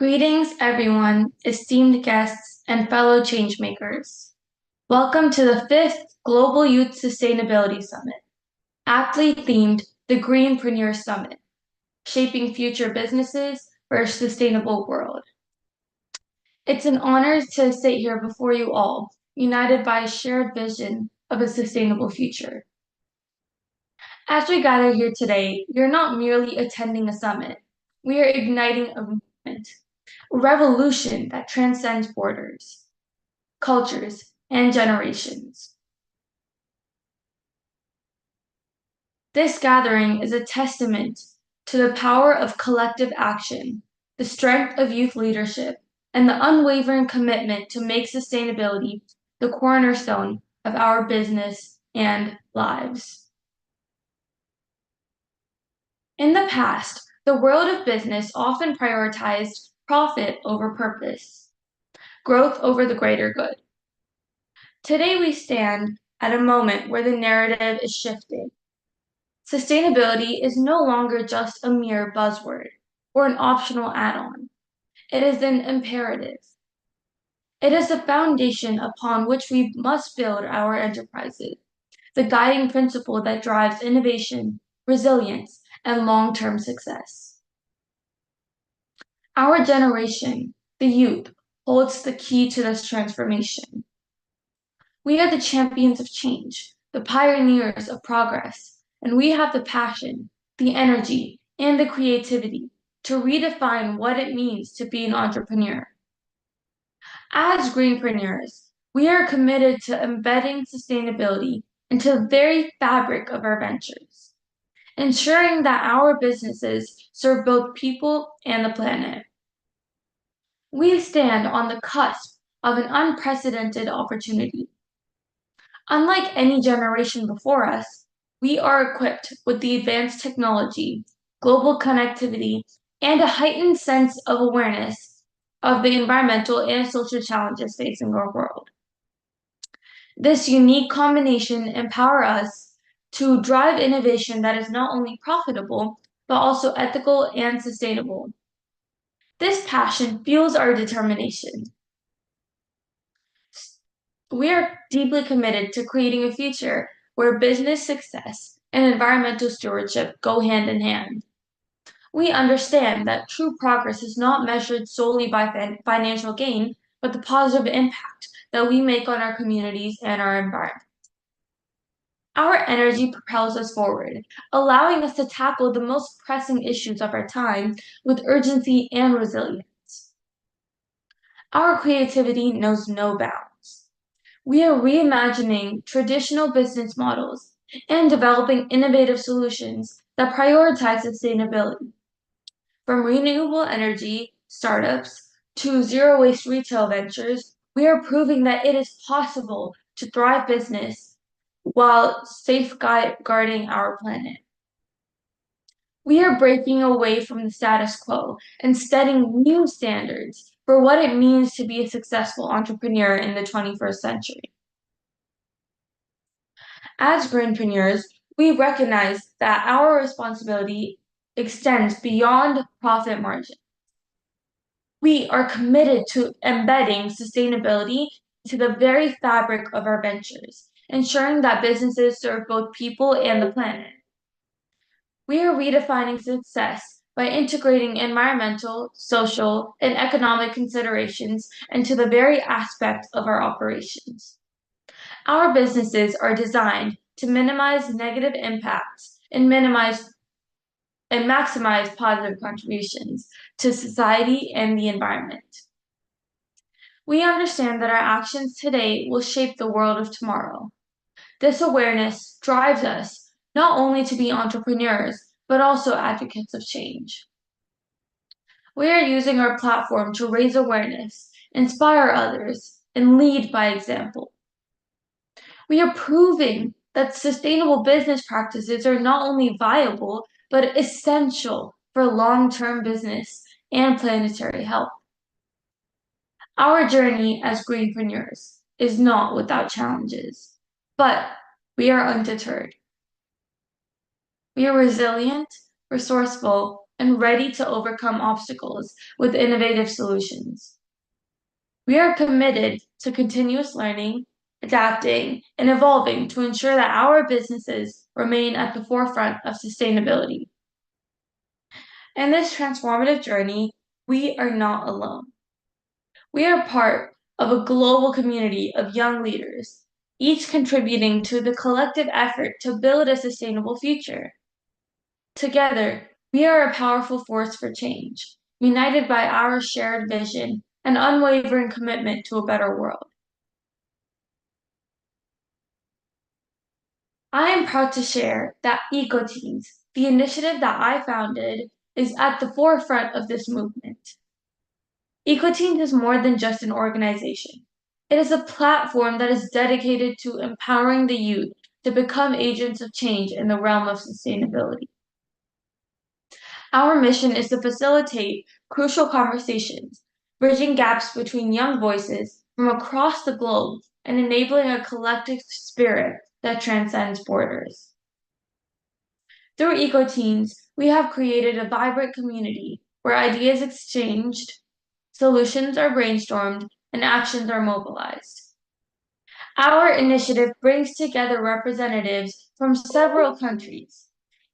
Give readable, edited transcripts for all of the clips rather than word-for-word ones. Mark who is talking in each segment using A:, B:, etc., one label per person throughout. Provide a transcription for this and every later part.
A: Greetings, everyone, esteemed guests, and fellow changemakers. Welcome to the fifth Global Youth Sustainability Summit, aptly themed the Greenpreneur Summit, shaping future businesses for a sustainable world. It's an honor to sit here before you all, united by a shared vision of a sustainable future. As we gather here today, you're not merely attending a summit, we are igniting a movement, a revolution that transcends borders, cultures, and generations. This gathering is a testament to the power of collective action, the strength of youth leadership, and the unwavering commitment to make sustainability the cornerstone of our business and lives. In the past, the world of business often prioritized profit over purpose, growth over the greater good. Today, we stand at a moment where the narrative is shifting. Sustainability is no longer just a mere buzzword or an optional add-on. It is an imperative. It is the foundation upon which we must build our enterprises, the guiding principle that drives innovation, resilience, and long-term success. Our generation, the youth, holds the key to this transformation. We are the champions of change, the pioneers of progress, and we have the passion, the energy, and the creativity to redefine what it means to be an entrepreneur. As greenpreneurs, we are committed to embedding sustainability into the very fabric of our ventures, ensuring that our businesses serve both people and the planet. We stand on the cusp of an unprecedented opportunity. Unlike any generation before us, we are equipped with the advanced technology, global connectivity, and a heightened sense of awareness of the environmental and social challenges facing our world. This unique combination empowers us to drive innovation that is not only profitable, but also ethical and sustainable. This passion fuels our determination. We are deeply committed to creating a future where business success and environmental stewardship go hand in hand. We understand that true progress is not measured solely by financial gain, but the positive impact that we make on our communities and our environment. Our energy propels us forward, allowing us to tackle the most pressing issues of our time with urgency and resilience. Our creativity knows no bounds. We are reimagining traditional business models and developing innovative solutions that prioritize sustainability. From renewable energy startups to zero-waste retail ventures, we are proving that it is possible to thrive business while safeguarding our planet. We are breaking away from the status quo and setting new standards for what it means to be a successful entrepreneur in the 21st century. As greenpreneurs, we recognize that our responsibility extends beyond profit margin. We are committed to embedding sustainability into the very fabric of our ventures, ensuring that businesses serve both people and the planet. We are redefining success by integrating environmental, social, and economic considerations into the very aspects of our operations. Our businesses are designed to minimize negative impacts and maximize positive contributions to society and the environment. We understand that our actions today will shape the world of tomorrow. This awareness drives us not only to be entrepreneurs, but also advocates of change. We are using our platform to raise awareness, inspire others, and lead by example. We are proving that sustainable business practices are not only viable, but essential for long-term business and planetary health. Our journey as greenpreneurs is not without challenges, but we are undeterred. We are resilient, resourceful, and ready to overcome obstacles with innovative solutions. We are committed to continuous learning, adapting, and evolving to ensure that our businesses remain at the forefront of sustainability. In this transformative journey, we are not alone. We are part of a global community of young leaders, each contributing to the collective effort to build a sustainable future. Together, we are a powerful force for change, united by our shared vision and unwavering commitment to a better world. I am proud to share that EcoTeens, the initiative that I founded, is at the forefront of this movement. EcoTeens is more than just an organization. It is a platform that is dedicated to empowering the youth to become agents of change in the realm of sustainability. Our mission is to facilitate crucial conversations, bridging gaps between young voices from across the globe and enabling a collective spirit that transcends borders. Through EcoTeens, we have created a vibrant community where ideas exchanged, solutions are brainstormed, and actions are mobilized. Our initiative brings together representatives from several countries,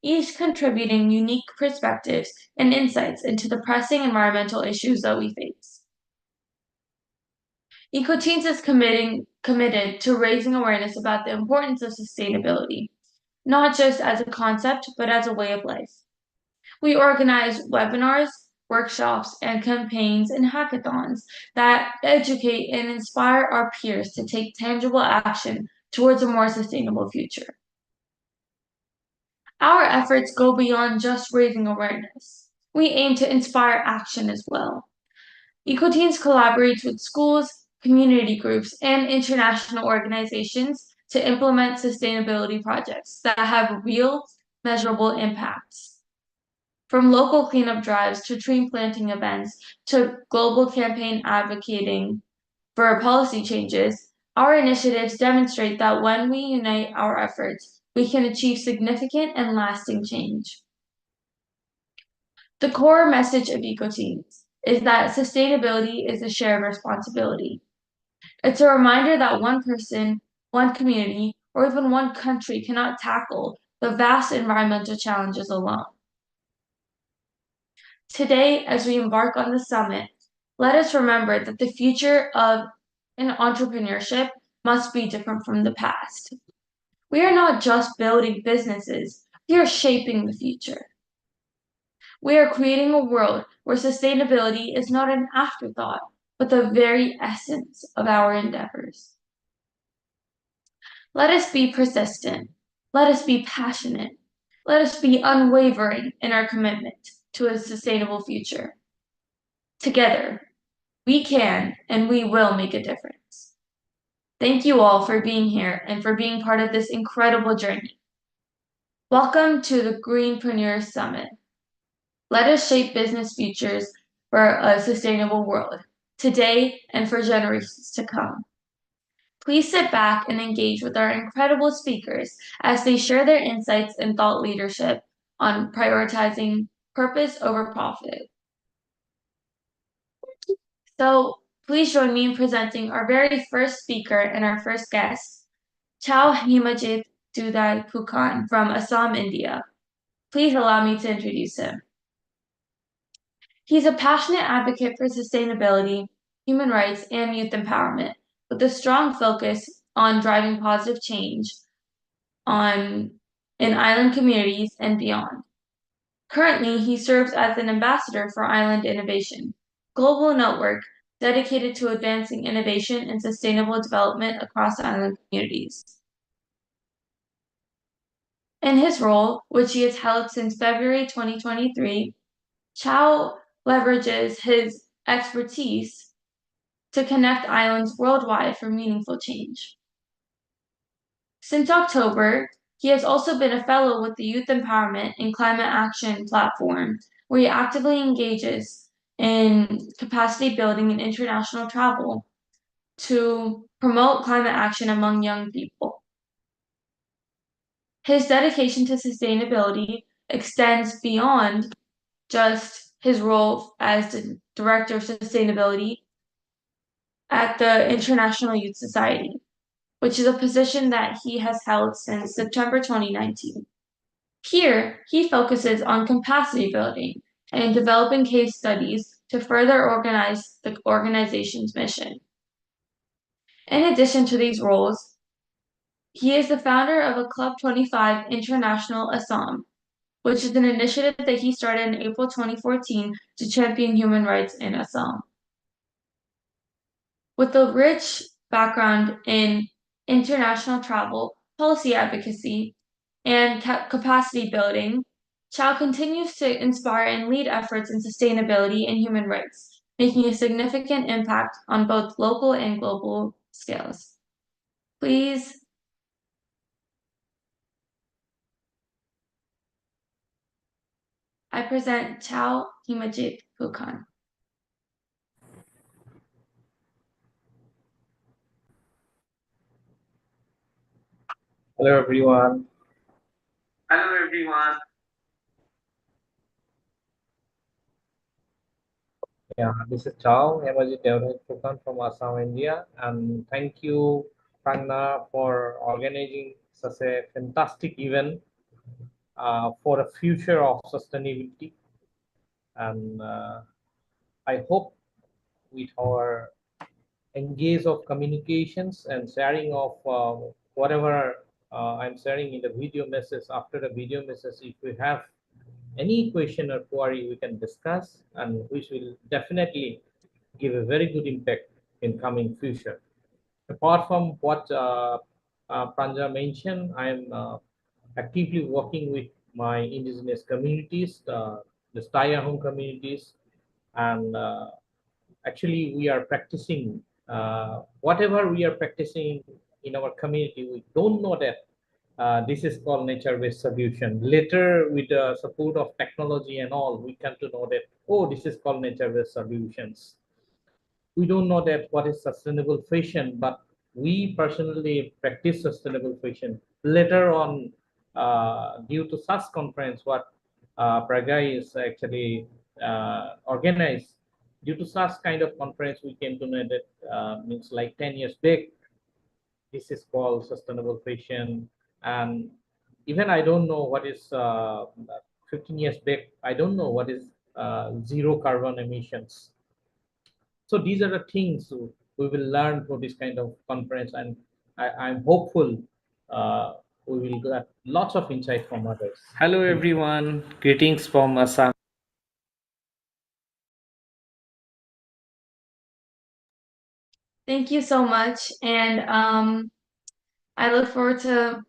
A: each contributing unique perspectives and insights into the pressing environmental issues that we face. EcoTeens is committed to raising awareness about the importance of sustainability, not just as a concept, but as a way of life. We organize webinars, workshops, and campaigns and hackathons that educate and inspire our peers to take tangible action towards a more sustainable future. Our efforts go beyond just raising awareness. We aim to inspire action as well. EcoTeens collaborates with schools, community groups, and international organizations to implement sustainability projects that have real, measurable impacts. From local cleanup drives to tree planting events to global campaign advocating for policy changes, our initiatives demonstrate that when we unite our efforts, we can achieve significant and lasting change. The core message of EcoTeens is that sustainability is a shared responsibility. It's a reminder that one person, one community, or even one country cannot tackle the vast environmental challenges alone. Today, as we embark on the summit, let us remember that the future of an entrepreneurship must be different from the past. We are not just building businesses, we are shaping the future. We are creating a world where sustainability is not an afterthought, but the very essence of our endeavors. Let us be persistent. Let us be passionate. Let us be unwavering in our commitment to a sustainable future. Together, we can and we will make a difference. Thank you all for being here and for being part of this incredible journey. Welcome to the Greenpreneur Summit. Let us shape business futures for a sustainable world, today and for generations to come. Please sit back and engage with our incredible speakers as they share their insights and thought leadership on prioritizing purpose over profit. So please join me in presenting our very first speaker and our first guest, Chao Himajit Dudai Pukan from Assam, India. Please allow me to introduce him. He's a passionate advocate for sustainability, human rights, and youth empowerment, with a strong focus on driving positive change in island communities and beyond. Currently, he serves as an ambassador for Island Innovation, global network dedicated to advancing innovation and sustainable development across island communities. In his role, which he has held since February 2023, Chao leverages his expertise to connect islands worldwide for meaningful change. Since October, he has also been a fellow with the Youth Empowerment and Climate Action platform, where he actively engages in capacity building and international travel to promote climate action among young people. His dedication to sustainability extends beyond just his role as the Director of Sustainability at the International Youth Society, which is a position that he has held since September 2019. Here, he focuses on capacity building and developing case studies to further organize the organization's mission. In addition to these roles, he is the founder of a Club 25 International Assam, which is an initiative that he started in April 2014 to champion human rights in Assam. With a rich background in international travel, policy advocacy, and capacity building, Chow continues to inspire and lead efforts in sustainability and human rights, making a significant impact on both local and global scales. Please, I present Chow Himajit Phukan.
B: Hello everyone.
C: Hello everyone.
B: Yeah, this is Chao Emerging Development Program from Assam, India, and thank you, Pragna, for organizing such a fantastic event for a future of sustainability. And I hope with our engage of communications and sharing of whatever I'm sharing in the video message. After the video message, if we have any question or query, we can discuss, and which will definitely give a very good impact in coming future. Apart from what Pranja mentioned, I am actively working with my indigenous communities, the Staya home communities, and actually we are practicing whatever we are practicing in our community. We don't know that this is called nature-based solution. Later, with the support of technology and all, we come to know that, oh, this is called nature-based solutions. We don't know that what is sustainable fashion, but we personally practice sustainable fashion. Later on, due to such conference, what Praga is actually organized, due to such kind of conference, we came to know that means like 10 years back, this is called sustainable fashion. And even I don't know what is 15 years back, I don't know what is zero carbon emissions. So these are the things we will learn through this kind of conference, and I'm hopeful we will get lots of insight from others. Hello everyone, greetings from Assam.
A: Thank you so much, and I look forward to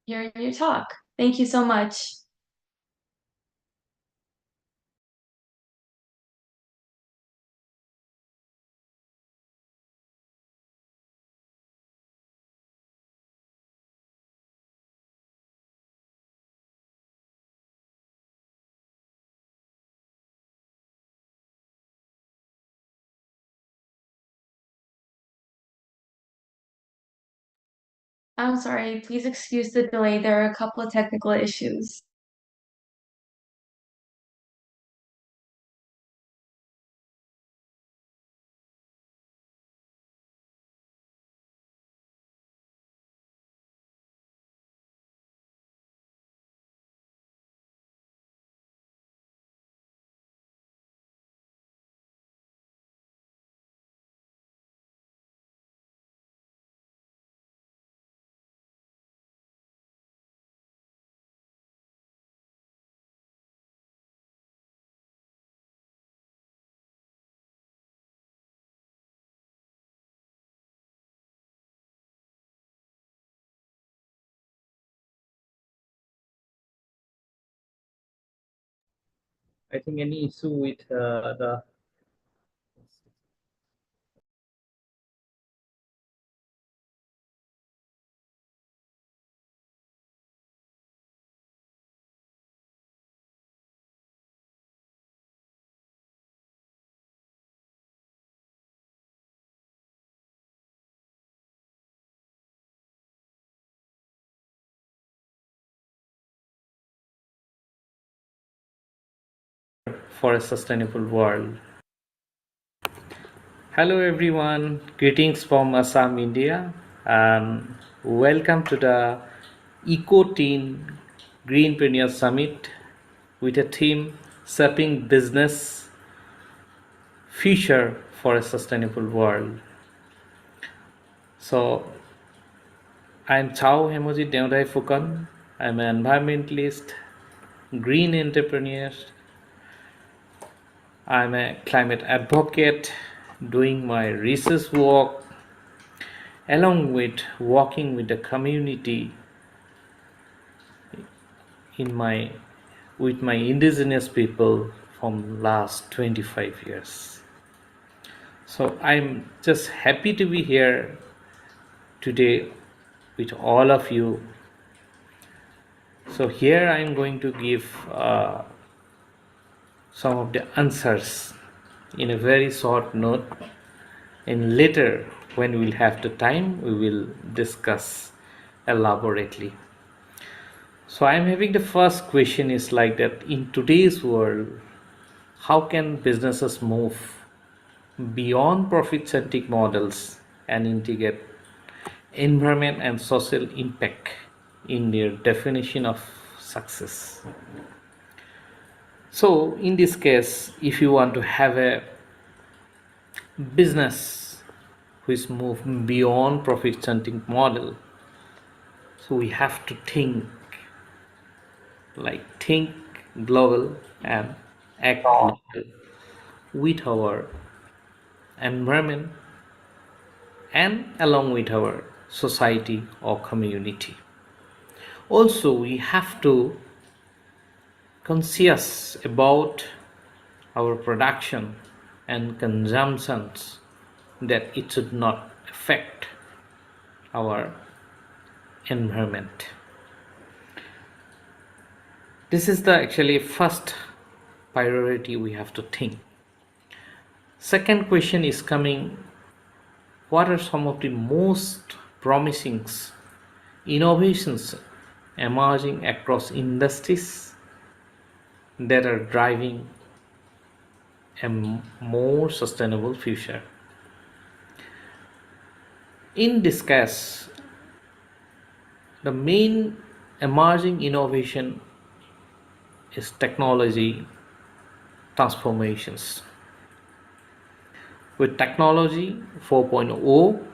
A: hearing your talk. Thank you so much. I'm sorry, please excuse the delay. There are a couple of technical issues.
B: I think any issue with the for a sustainable world. Hello everyone, greetings from Assam, India, and welcome to the EcoTeen Greenpreneur Summit with a theme Shaping Business Future for a Sustainable World. So, I'm Chao Hemojit Deodai Fukan. I'm an environmentalist, green entrepreneur. I'm a climate advocate doing my research work along with working with the community in my with my indigenous people from last 25 years. So I'm just happy to be here today with all of you. So here I'm going to give some of the answers in a very short note, and later when we'll have the time we will discuss elaborately. So I'm having the first question is like that: in today's world, how can businesses move beyond profit centric models and integrate environment and social impact in their definition of success? So in this case, if you want to have a business which move beyond profit centric model, so we have to think global and act local with our environment and along with our society or community. Also, we have to conscious about our production and consumptions, that it should not affect our environment. This is the actually first priority we have to think. Second question is coming: what are some of the most promising innovations emerging across industries that are driving a more sustainable future? In this case, the main emerging innovation is technology transformations. With technology 4.0,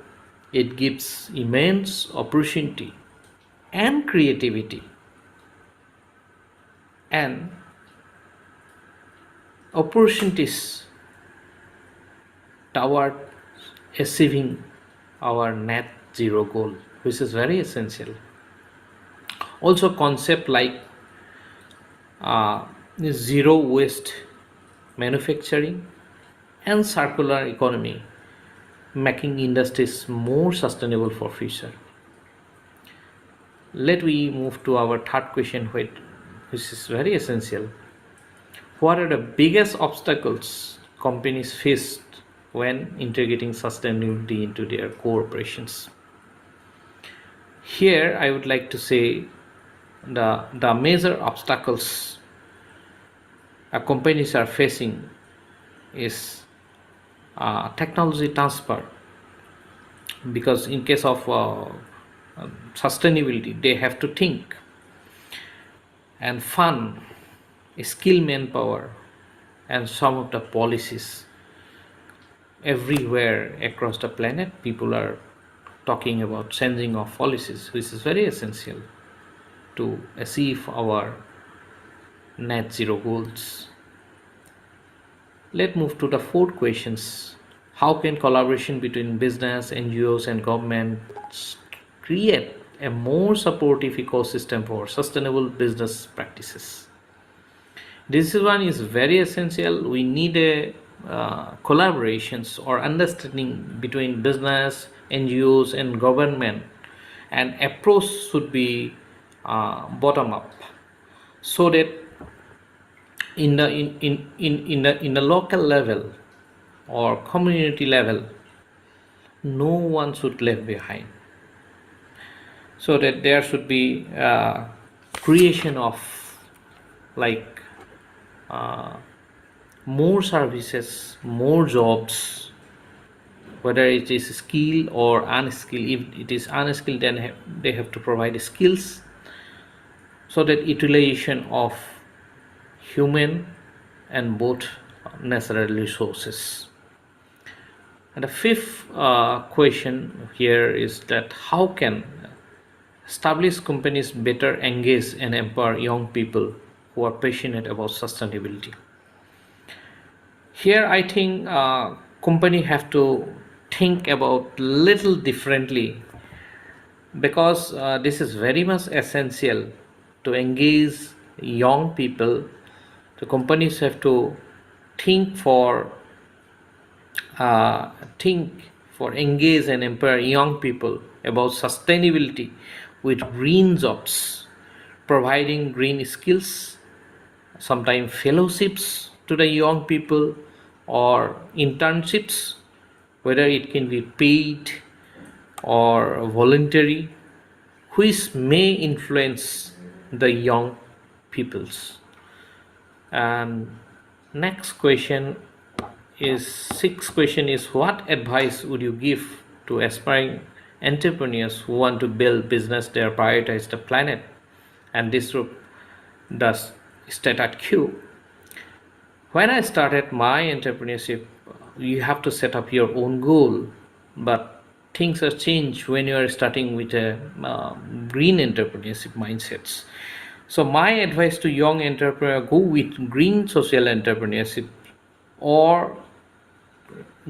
B: it gives immense opportunity and creativity and opportunities toward achieving our net zero goal, which is very essential. Also, concept like uh, zero waste manufacturing and circular economy, making industries more sustainable for future. Let we move to our third question, which is very essential. What are the biggest obstacles companies face when integrating sustainability into their core operations? Here I would like to say the major obstacles companies are facing is technology transfer, because in case of sustainability they have to think and fund skill manpower and some of the policies. Everywhere across the planet people are talking about changing of policies, which is very essential to achieve our net zero goals. Let's move to the fourth questions. How can collaboration between business, NGOs and governments create a more supportive ecosystem for sustainable business practices? This one is very essential. We need a collaborations or understanding between business, NGOs and government, and approach should be bottom up, so that in the local level or community level no one should left behind, so that there should be creation of like more services, more jobs, whether it is skill or unskilled. If it is unskilled, then they have to provide skills, so that utilization of human and both natural resources. And the fifth question here is that how can established companies better engage and empower young people who are passionate about sustainability? Here I think company have to think about little differently, because this is very much essential to engage young people. The companies have to think for uh, think engage and empower young people about sustainability with green jobs, providing green skills, sometimes fellowships to the young people, or internships, whether it can be paid or voluntary, which may influence the young peoples. And next question is sixth question is, what advice would you give to aspiring entrepreneurs who want to build business that prioritize the planet and disrupt the status quo? When I started my entrepreneurship, you have to set up your own goal, but things are changed when you are starting with a green entrepreneurship mindsets. So my advice to young entrepreneur: go with green social entrepreneurship, or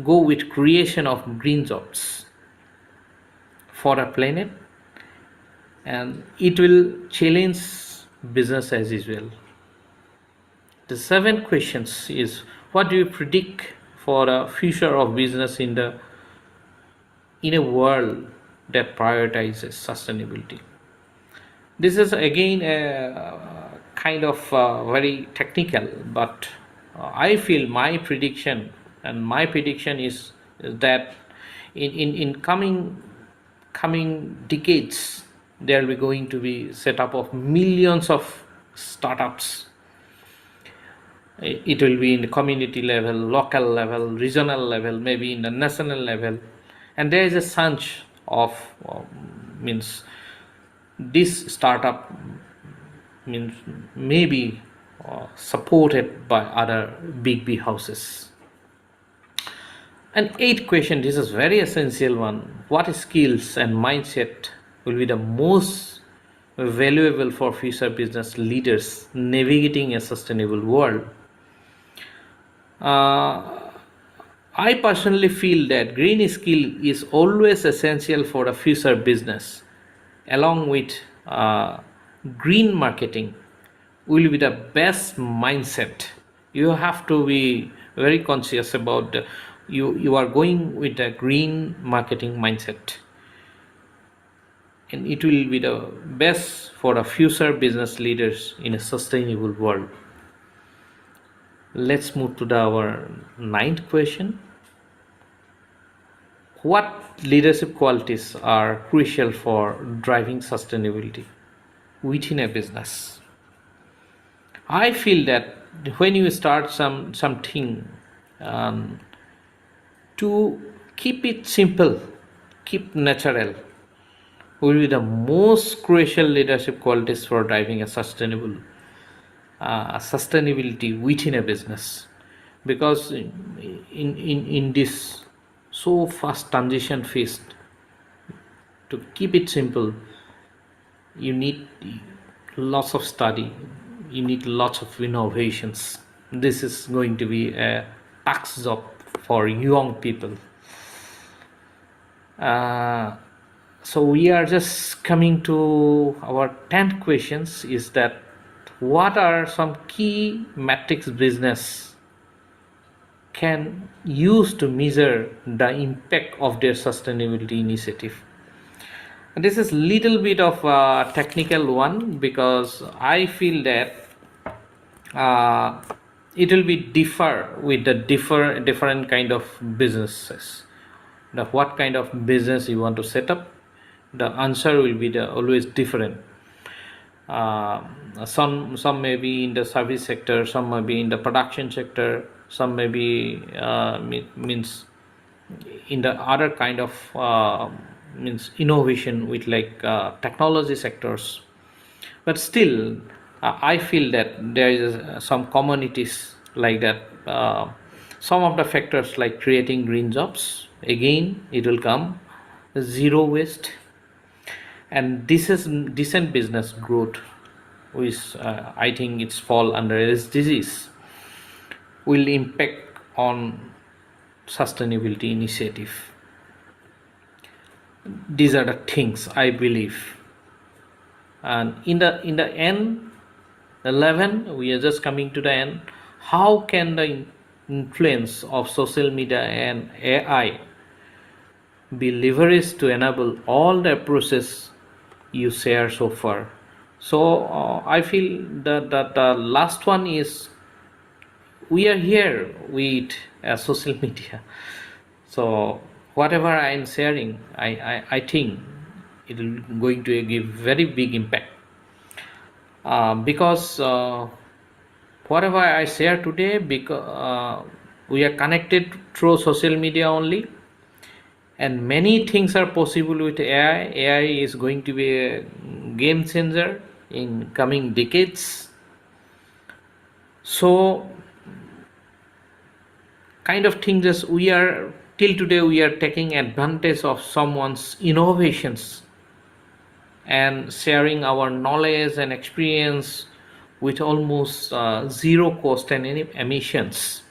B: go with creation of green jobs for a planet, and it will challenge business as usual. The seventh questions is, what do you predict for the future of business in a world that prioritizes sustainability? This is again a kind of very technical, but I feel my prediction, and my prediction is that in coming decades, there will be going to be set up of millions of startups. It will be in the community level, local level, regional level, maybe in the national level, and there is a sense of means this startup means maybe supported by other big houses. And eighth question, this is very essential one: what skills and mindset will be the most valuable for future business leaders navigating a sustainable world? I personally feel that green skill is always essential for a future business, along with green marketing will be the best mindset. You have to be very conscious about you are going with a green marketing mindset, and it will be the best for the future business leaders in a sustainable world. Let's move to our ninth question. What leadership qualities are crucial for driving sustainability within a business? I feel that when you start something, to keep it simple, keep natural, will be the most crucial leadership qualities for driving a sustainability within a business. Because in this so fast transition phase, to keep it simple, you need lots of study, you need lots of innovations. This is going to be a tax job for young people. So we are just coming to our 10th questions, is that what are some key metrics business can use to measure the impact of their sustainability initiative? And this is little bit of a technical one, because I feel that it will be differ with the different kind of businesses. The what kind of business you want to set up, the answer will be always different. Some may be in the service sector, some may be in the production sector, some maybe means in the other kind of means innovation with like technology sectors. But still I feel that there is some communities like that. Some of the factors like creating green jobs, again it will come, zero waste, and this is decent business growth, which I think it's fall under SDGs, will impact on sustainability initiative. These are the things I believe. And in the end, 11, we are just coming to the end. How can the influence of social media and AI be leveraged to enable all the approaches you share so far? So I feel that the last one is, we are here with social media. So whatever I am sharing, I think it will going to give very big impact, because whatever I share today, because we are connected through social media only, and many things are possible with AI. AI is going to be a game changer in coming decades. So kind of things as we are till today, we are taking advantage of someone's innovations and sharing our knowledge and experience with almost zero cost and any emissions.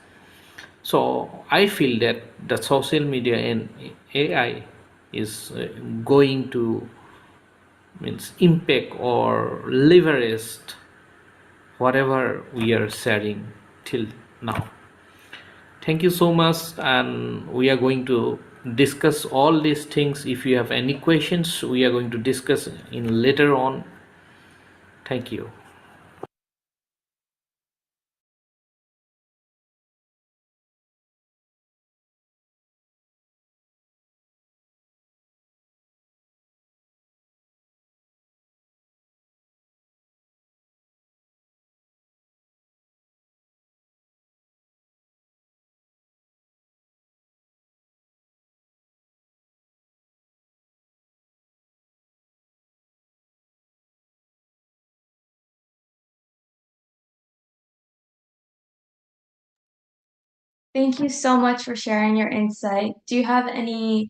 B: So I feel that the social media and AI is going to means impact or leverage whatever we are sharing till now. Thank you so much, and we are going to discuss all these things. If you have any questions, we are going to discuss in later on. Thank you.
A: Thank you so much for sharing your insight. Do you have any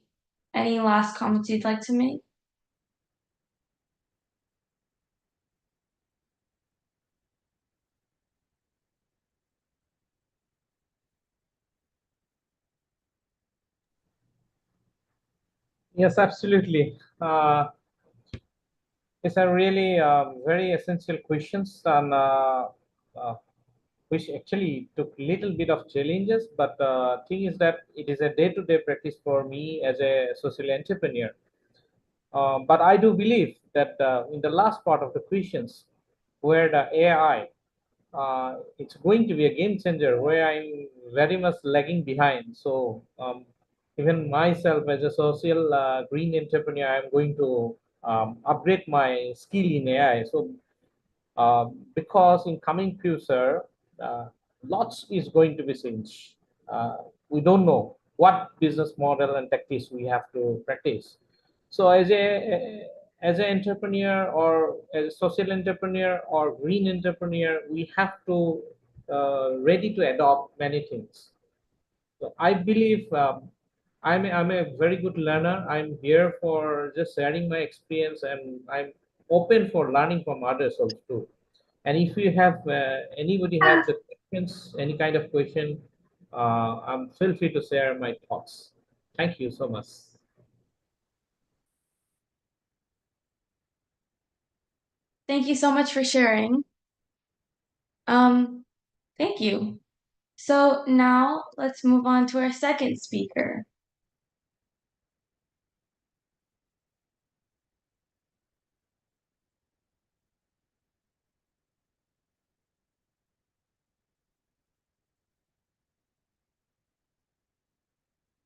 A: last comments you'd like to make?
B: Yes, absolutely. These are really very essential questions, and uh, which actually took little bit of challenges. But thing is that it is a day-to-day practice for me as a social entrepreneur. But I do believe that in the last part of the questions, where the AI, it's going to be a game changer, where I'm very much lagging behind. So even myself as a social green entrepreneur, I'm going to upgrade my skill in AI. So because in coming future, uh, lots is going to be changed. We don't know what business model and tactics we have to practice. So as an entrepreneur, or as a social entrepreneur or green entrepreneur, we have to ready to adopt many things. So I believe I'm a very good learner. I'm here for just sharing my experience, and I'm open for learning from others also too. And if you have anybody have the questions, any kind of question, feel free to share my thoughts. Thank you so much.
A: Thank you so much for sharing. Um, Thank you. So now let's move on to our second speaker.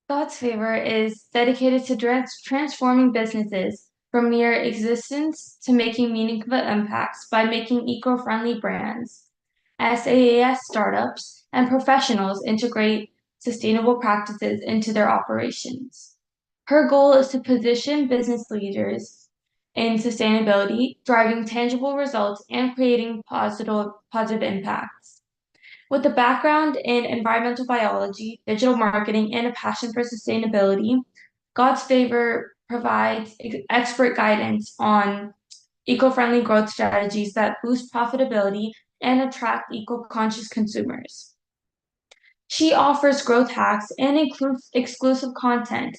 A: God's Favor is dedicated to transforming businesses from mere existence to making meaningful impacts by making eco-friendly brands. SaaS startups, and professionals integrate sustainable practices into their operations. Her goal is to position business leaders in sustainability, driving tangible results and creating positive impacts. With a background in environmental biology, digital marketing, and a passion for sustainability, God's Favor provides expert guidance on eco-friendly growth strategies that boost profitability and attract eco-conscious consumers. She offers growth hacks and includes exclusive content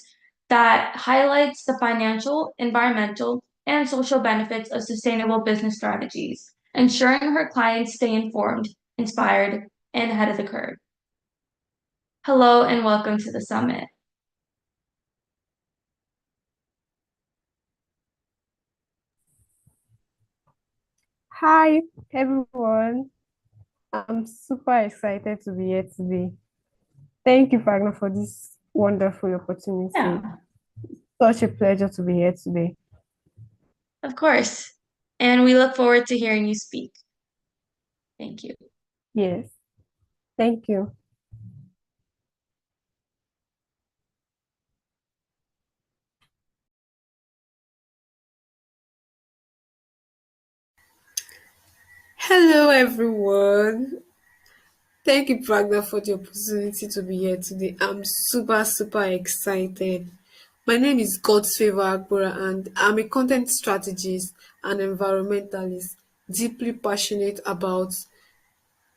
A: that highlights the financial, environmental, and social benefits of sustainable business strategies, ensuring her clients stay informed, inspired, and ahead of the curve. Hello and welcome to the summit.
D: Hi, everyone. I'm super excited to be here today. Thank you, Fagna, for this wonderful opportunity.
A: Yeah,
D: Such a pleasure to be here today.
A: of course. And we look forward to hearing you speak. Thank you.
D: Yes, thank you.
E: Hello, everyone. Thank you, Pragna, for the opportunity to be here today. I'm super excited. My name is God's Favor Agbora, and I'm a content strategist and environmentalist, deeply passionate about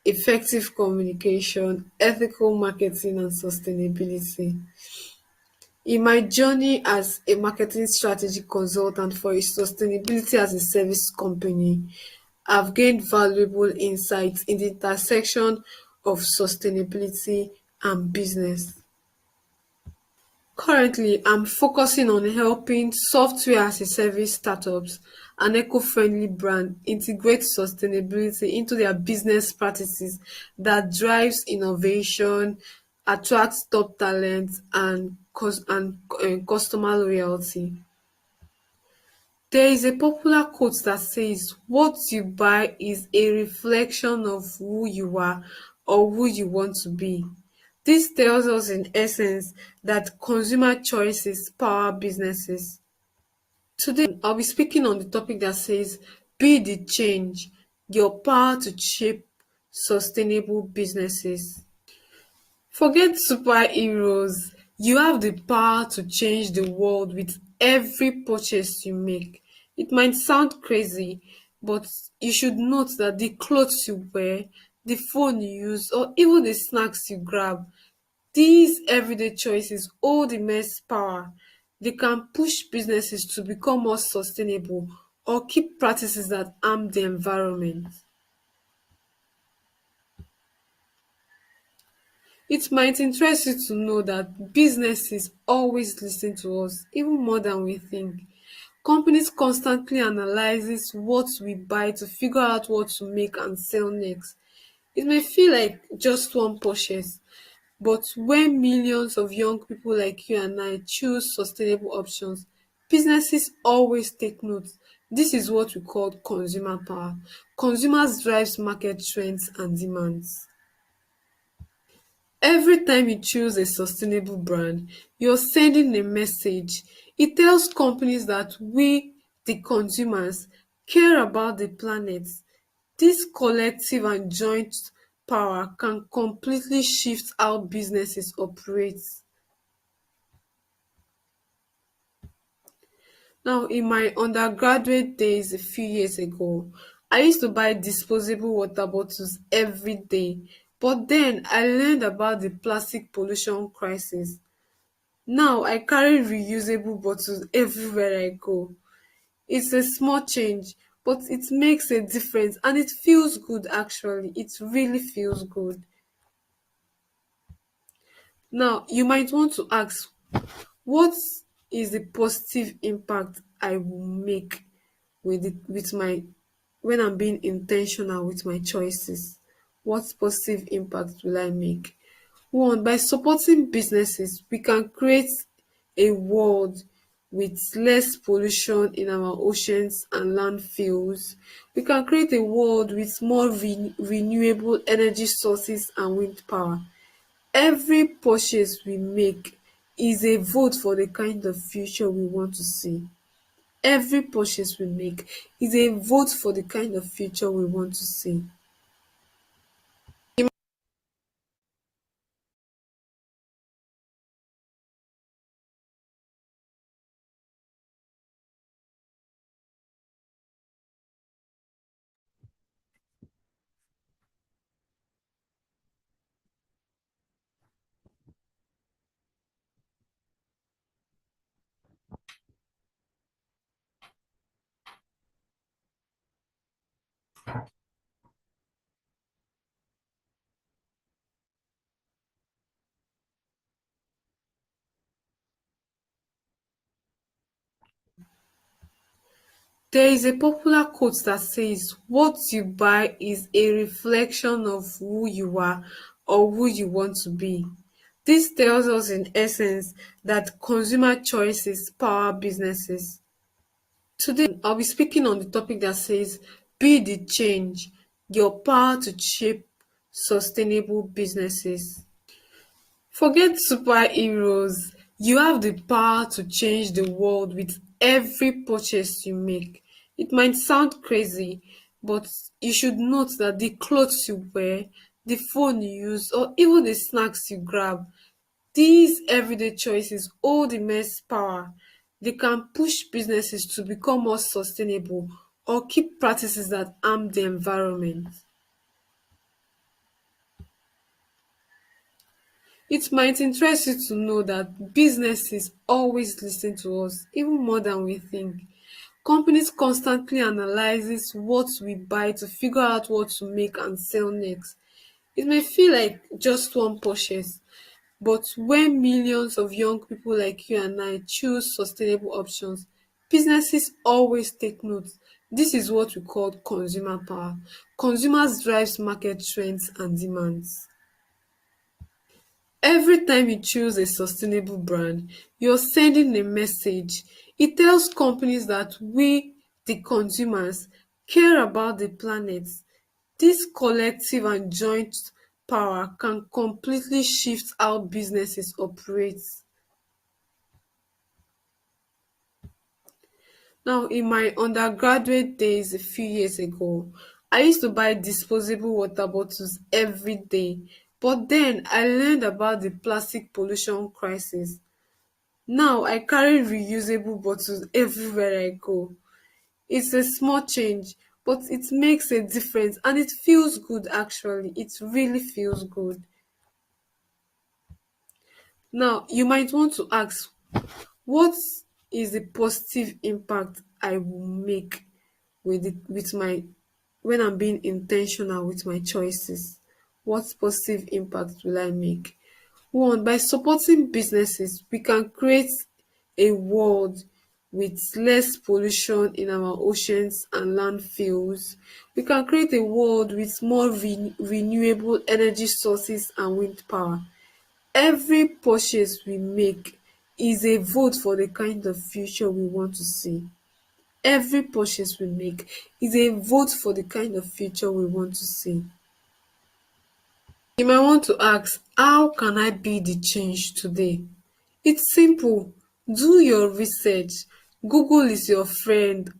E: effective communication, ethical marketing, and sustainability. In my journey as a marketing strategy consultant for a sustainability as a service company, I've gained valuable insights in the intersection of sustainability and business. Currently, I'm focusing on helping software as a service startups and eco-friendly brands integrate sustainability into their business practices that drives innovation, attracts top talent, and customer loyalty. There is a popular quote that says, "What you buy is a reflection of who you are or who you want to be." This tells us, in essence, that consumer choices power businesses. Today, I'll be speaking on the topic that says, "Be the change, your power to shape sustainable businesses." Forget superheroes. You have the power to change the world with every purchase you make. It might sound crazy, but you should note that the clothes you wear, the phone you use, or even the snacks you grab, these everyday choices hold immense power. They can push businesses to become more sustainable or keep practices that harm the environment. It might interest you to know that businesses always listen to us, even more than we think. Companies constantly analyzes what we buy to figure out what to make and sell next. It may feel like just one purchase, but when millions of young people like you and I choose sustainable options, businesses always take note. This is what we call consumer power. Consumers drives market trends and demands. Every time you choose a sustainable brand, you're sending a message. It tells companies that we, the consumers, care about the planet. This collective and joint power can completely shift how businesses operate. Now, in my undergraduate days a few years ago, I used to buy disposable water bottles every day. But then I learned about the plastic pollution crisis. Now I carry reusable bottles everywhere I go. It's a small change, but it makes a difference and it feels good actually. It really feels good. Now, you might want to ask, what is the positive impact I will make with my when I'm being intentional with my choices? What positive impact will I make? One, by supporting businesses, we can create a world with less pollution in our oceans and landfills. We can create a world with more renewable energy sources and wind power. Every purchase we make is a vote for the kind of future we want to see. Every purchase we make is a vote for the kind of future we want to see. There is a popular quote that says, "What you buy is a reflection of who you are or who you want to be." This tells us in essence that consumer choices power businesses. Today, I'll be speaking on the topic that says, "Be the change, your power to shape sustainable businesses." Forget superheroes. You have the power to change the world with every purchase you make. It might sound crazy, but you should note that the clothes you wear, the phone you use, or even the snacks you grab, these everyday choices hold immense power. They can push businesses to become more sustainable or keep practices that harm the environment. It might interest you to know that businesses always listen to us, even more than we think. Companies constantly analyzes what we buy to figure out what to make and sell next. It may feel like just one purchase, but when millions of young people like you and I choose sustainable options, businesses always take note. This is what we call consumer power. Consumers drives market trends and demands. Every time you choose a sustainable brand, you're sending a message. It tells companies that we, the consumers, care about the planet. This collective and joint power can completely shift how businesses operate. Now, in my undergraduate days a few years ago, I used to buy disposable water bottles every day. But then I learned about the plastic pollution crisis. Now I carry reusable bottles everywhere I go. It's a small change, but it makes a difference and it feels good actually. It really feels good. Now, you might want to ask, what is the positive impact I will make with my when I'm being intentional with my choices? What positive impact will I make? One, by supporting businesses, we can create a world with less pollution in our oceans and landfills. We can create a world with more renewable energy sources and wind power. Every purchase we make is a vote for the kind of future we want to see. Every purchase we make is a vote for the kind of future we want to see. You might want to ask, how can I be the change today? It's simple. Do your research. Google is your friend.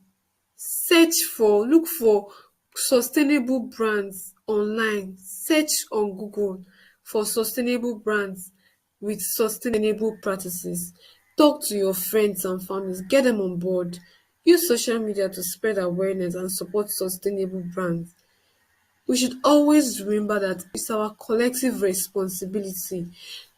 E: Look for sustainable brands online. Search on Google for sustainable brands with sustainable practices. Talk to your friends and families. Get them on board. Use social media to spread awareness and support sustainable brands. We should always remember that it's our collective responsibility.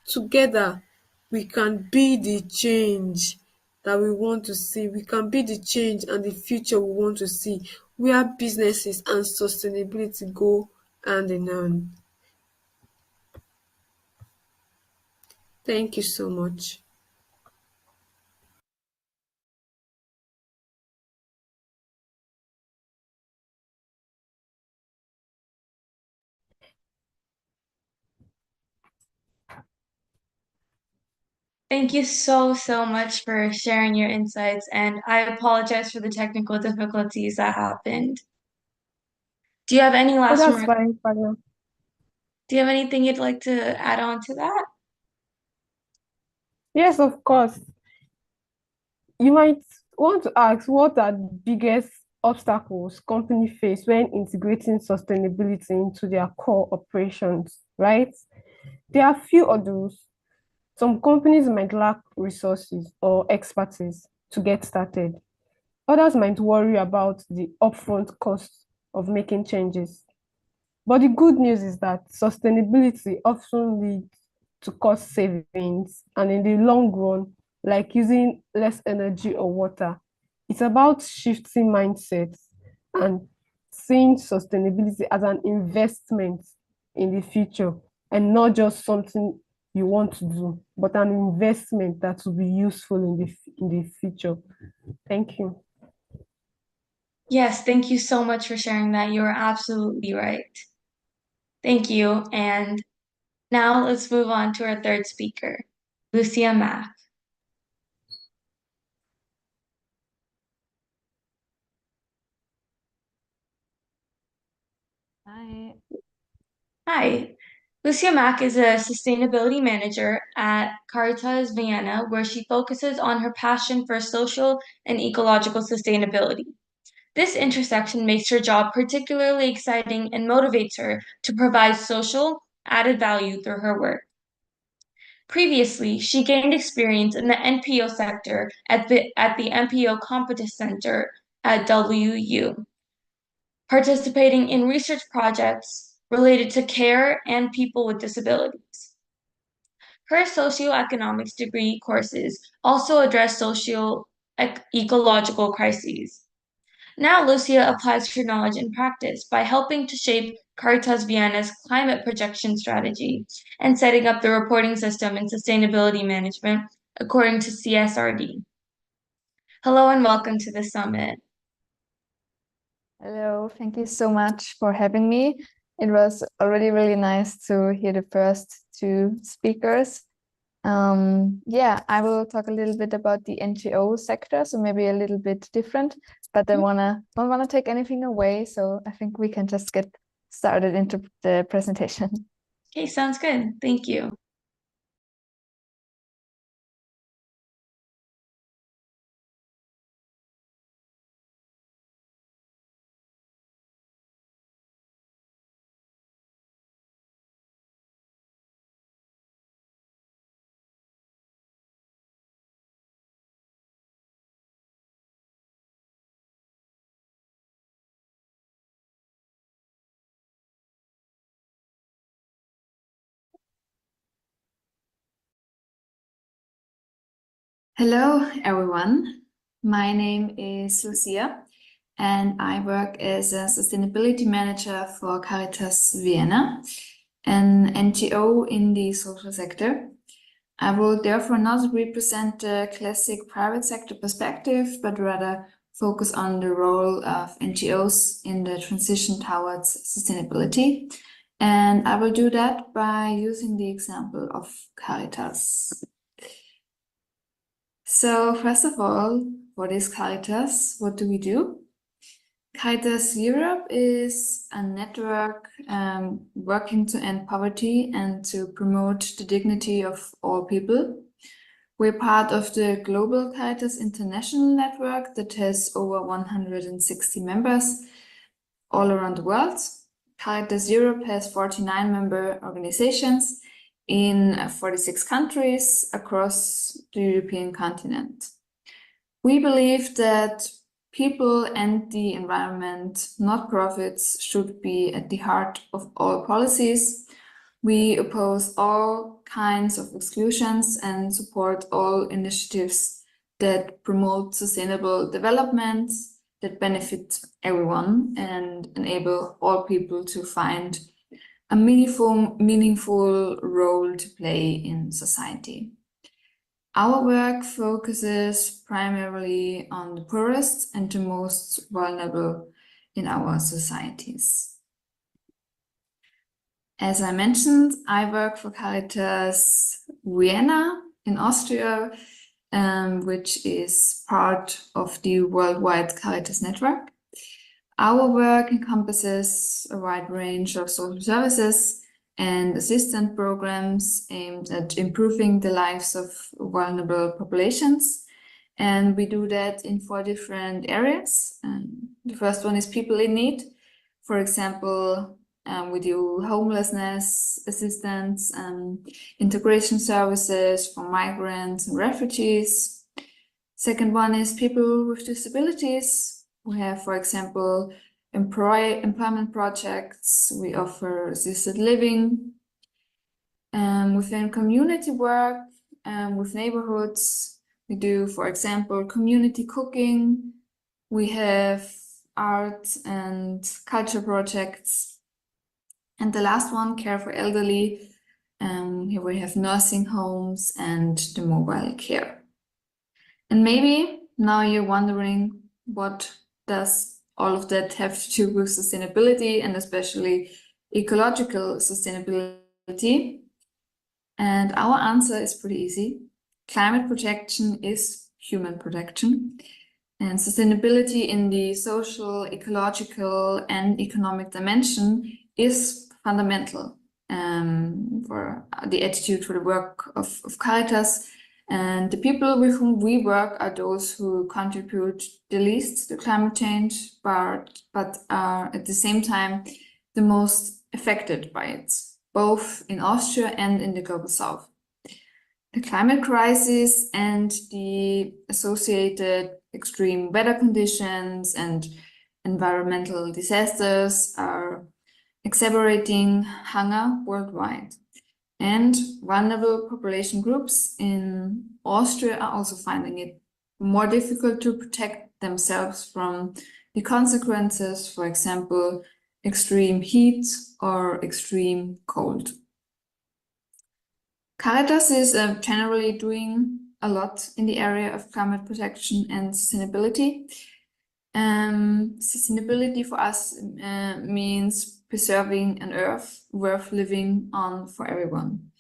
E: Together, we can be the change that we want to see. We can be the change and the future we want to see, where businesses and sustainability go hand in hand. Thank you so much.
A: Thank you so much for sharing your insights, and I apologize for the technical difficulties that happened. Do you have any
D: Oh,
A: last
D: that's
A: remarks?
D: fine, Pragna.
A: Do you have anything you'd like to add on to that?
D: Yes, of course. You might want to ask, what are the biggest obstacles companies face when integrating sustainability into their core operations, right? There are few of those. Some companies might lack resources or expertise to get started. Others might worry about the upfront cost of making changes. But the good news is that sustainability often leads to cost savings, and in the long run, like using less energy or water, it's about shifting mindsets and seeing sustainability as an investment in the future and not just something you want to do, but an investment that will be useful in the future. Thank you.
A: Yes, thank you so much for sharing that. You're absolutely right. Thank you. And now let's move on to our third speaker, Lucia Mack.
F: Hi.
A: Hi. Lucia Mack is a sustainability manager at Caritas Vienna, where she focuses on her passion for social and ecological sustainability. This intersection makes her job particularly exciting and motivates her to provide social added value through her work. Previously, she gained experience in the NPO sector at the NPO Competence Center at WU, participating in research projects related to care and people with disabilities. Her socioeconomics degree courses also address ecological crises. Now Lucia applies her knowledge in practice by helping to shape Caritas Vienna's climate projection strategy and setting up the reporting system and sustainability management according to CSRD. Hello and welcome to the summit.
F: Hello, thank you so much for having me. It was already really nice to hear the first two speakers. Yeah, I will talk a little bit about the NGO sector, so maybe a little bit different, but I don't wanna take anything away, so I think we can just get started into the presentation.
A: Okay, sounds good. Thank you.
G: Hello, everyone. My name is Lucia, and I work as a sustainability manager for Caritas Vienna, an NGO in the social sector. I will therefore not represent the classic private sector perspective, but rather focus on the role of NGOs in the transition towards sustainability. And I will do that by using the example of Caritas. So first of all, what is Caritas? What do we do? Caritas Europe is a network working to end poverty and to promote the dignity of all people. We're part of the global Caritas International Network that has over 160 members all around the world. Caritas Europe has 49 member organizations in 46 countries across the European continent. We believe that people and the environment, not profits, should be at the heart of all policies. We oppose all kinds of exclusions and support all initiatives that promote sustainable development that benefit everyone and enable all people to find a meaningful role to play in society. Our work focuses primarily on the poorest and the most vulnerable in our societies. As I mentioned, I work for Caritas Vienna, in Austria, which is part of the worldwide Caritas network. Our work encompasses a wide range of social services and assistance programs aimed at improving the lives of vulnerable populations. And we do that in 4 different areas. The first one is people in need. For example, we do homelessness assistance, integration services for migrants and refugees. Second one is people with disabilities. We have, for example, employment projects. We offer assisted living. Within community work with neighborhoods, we do, for example, community cooking. We have art and culture projects. And the last one, care for elderly. Here we have nursing homes and the mobile care. And maybe now you're wondering, what does all of that have to do with sustainability, and especially ecological sustainability? And our answer is pretty easy. Climate protection is human protection. And sustainability in the social, ecological, and economic dimension is fundamental for the attitude for the work of Caritas. And the people with whom we work are those who contribute the least to climate change, but are at the same time the most affected by it, both in Austria and in the Global South. The climate crisis and the associated extreme weather conditions and environmental disasters are exacerbating hunger worldwide. And vulnerable population groups in Austria are also finding it more difficult to protect themselves from the consequences, for example, extreme heat or extreme cold. Caritas is generally doing a lot in the area of climate protection and sustainability. Sustainability for us means preserving an earth worth living on for everyone.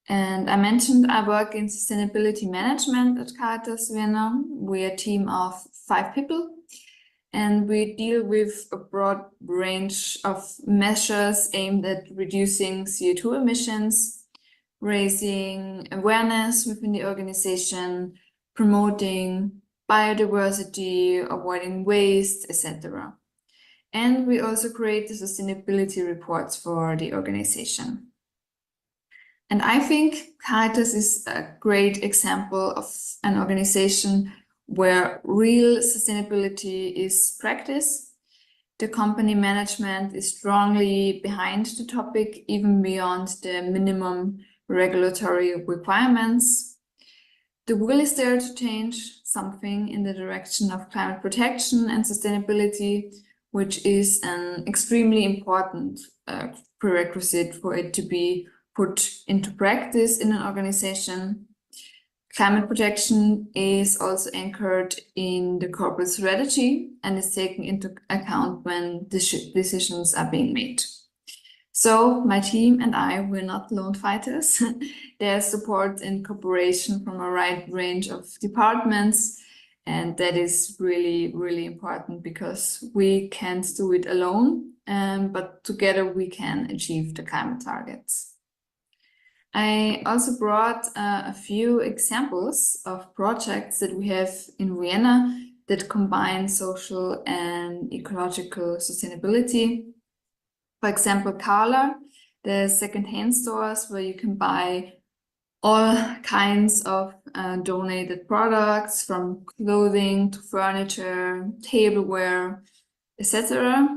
G: And I mentioned I work in sustainability management at Caritas Vienna. We're a team of 5 people, and we deal with a broad range of measures aimed at reducing CO2 emissions, raising awareness within the organization, promoting biodiversity, avoiding waste, etc. And we also create the sustainability reports for the organization. And I think Caritas is a great example of an organization where real sustainability is practiced. The company management is strongly behind the topic, even beyond the minimum regulatory requirements. The will is there to change something in the direction of climate protection and sustainability, which is an extremely important prerequisite for it to be put into practice in an organization. Climate protection is also anchored in the corporate strategy and is taken into account when decisions are being made. So my team and I, we're not lone fighters. There's support and cooperation from a wide range of departments. And that is really, really important, because we can't do it alone, but together we can achieve the climate targets. I also brought a few examples of projects that we have in Vienna that combine social and ecological sustainability. For example, Carla, the second-hand stores where you can buy all kinds of donated products, from clothing to furniture, tableware, etc.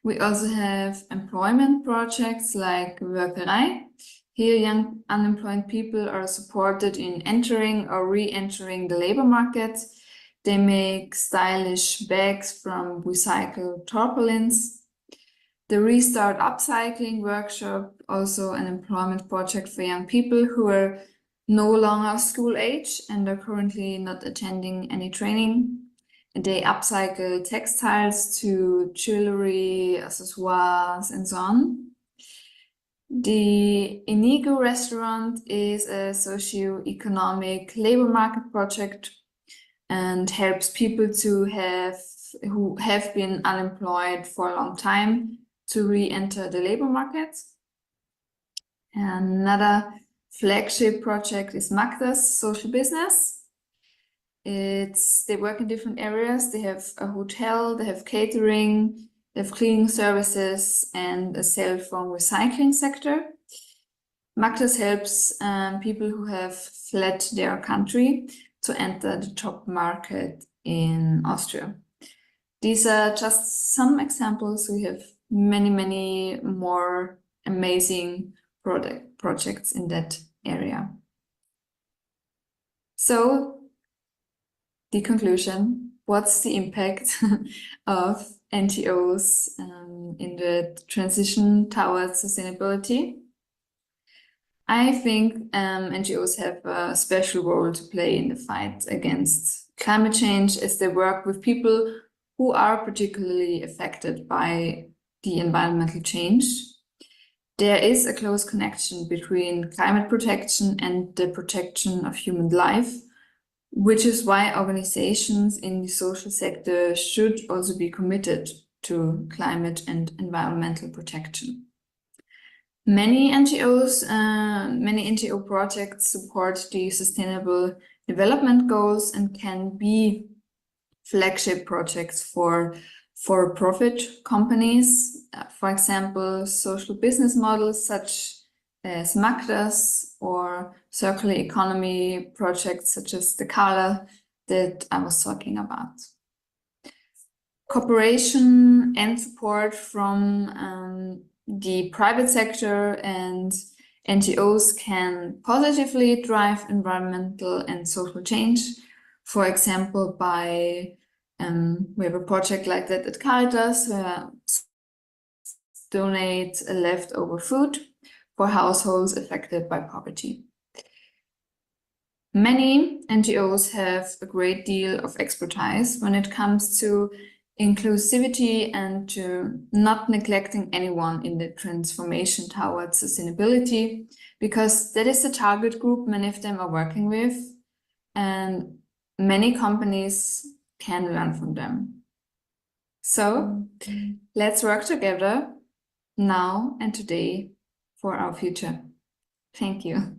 G: We also have employment projects like Workerei. Here, young unemployed people are supported in entering or re-entering the labor market. They make stylish bags from recycled tarpaulins. The Restart Upcycling Workshop, also an employment project for young people who are no longer school age and are currently not attending any training. And they upcycle textiles to jewelry, accessoires, and so on. The Inigo restaurant is a socio-economic labor market project and helps people who have been unemployed for a long time to re-enter the labor market. Another flagship project is Magda's social business. They work in different areas. They have a hotel, they have catering, they have cleaning services, and a cell phone recycling sector. Magda's helps people who have fled their country to enter the job market in Austria. These are just some examples. We have many, many more amazing projects in that area. So, the conclusion, what's the impact of NGOs in the transition towards sustainability? I think NGOs have a special role to play in the fight against climate change as they work with people who are particularly affected by the environmental change. There is a close connection between climate protection and the protection of human life, which is why organizations in the social sector should also be committed to climate and environmental protection. Many NGO projects support the Sustainable Development Goals and can be flagship projects for profit companies. For example, social business models such as Magda's or circular economy projects such as the Kala that I was talking about. Cooperation and support from the private sector and NGOs can positively drive environmental and social change. For example, we have a project like that at Caritas, where donate leftover food for households affected by poverty. Many NGOs have a great deal of expertise when it comes to inclusivity and to not neglecting anyone in the transformation towards sustainability, because that is the target group many of them are working with, and many companies can learn from them. So let's work together now and today for our future. Thank you.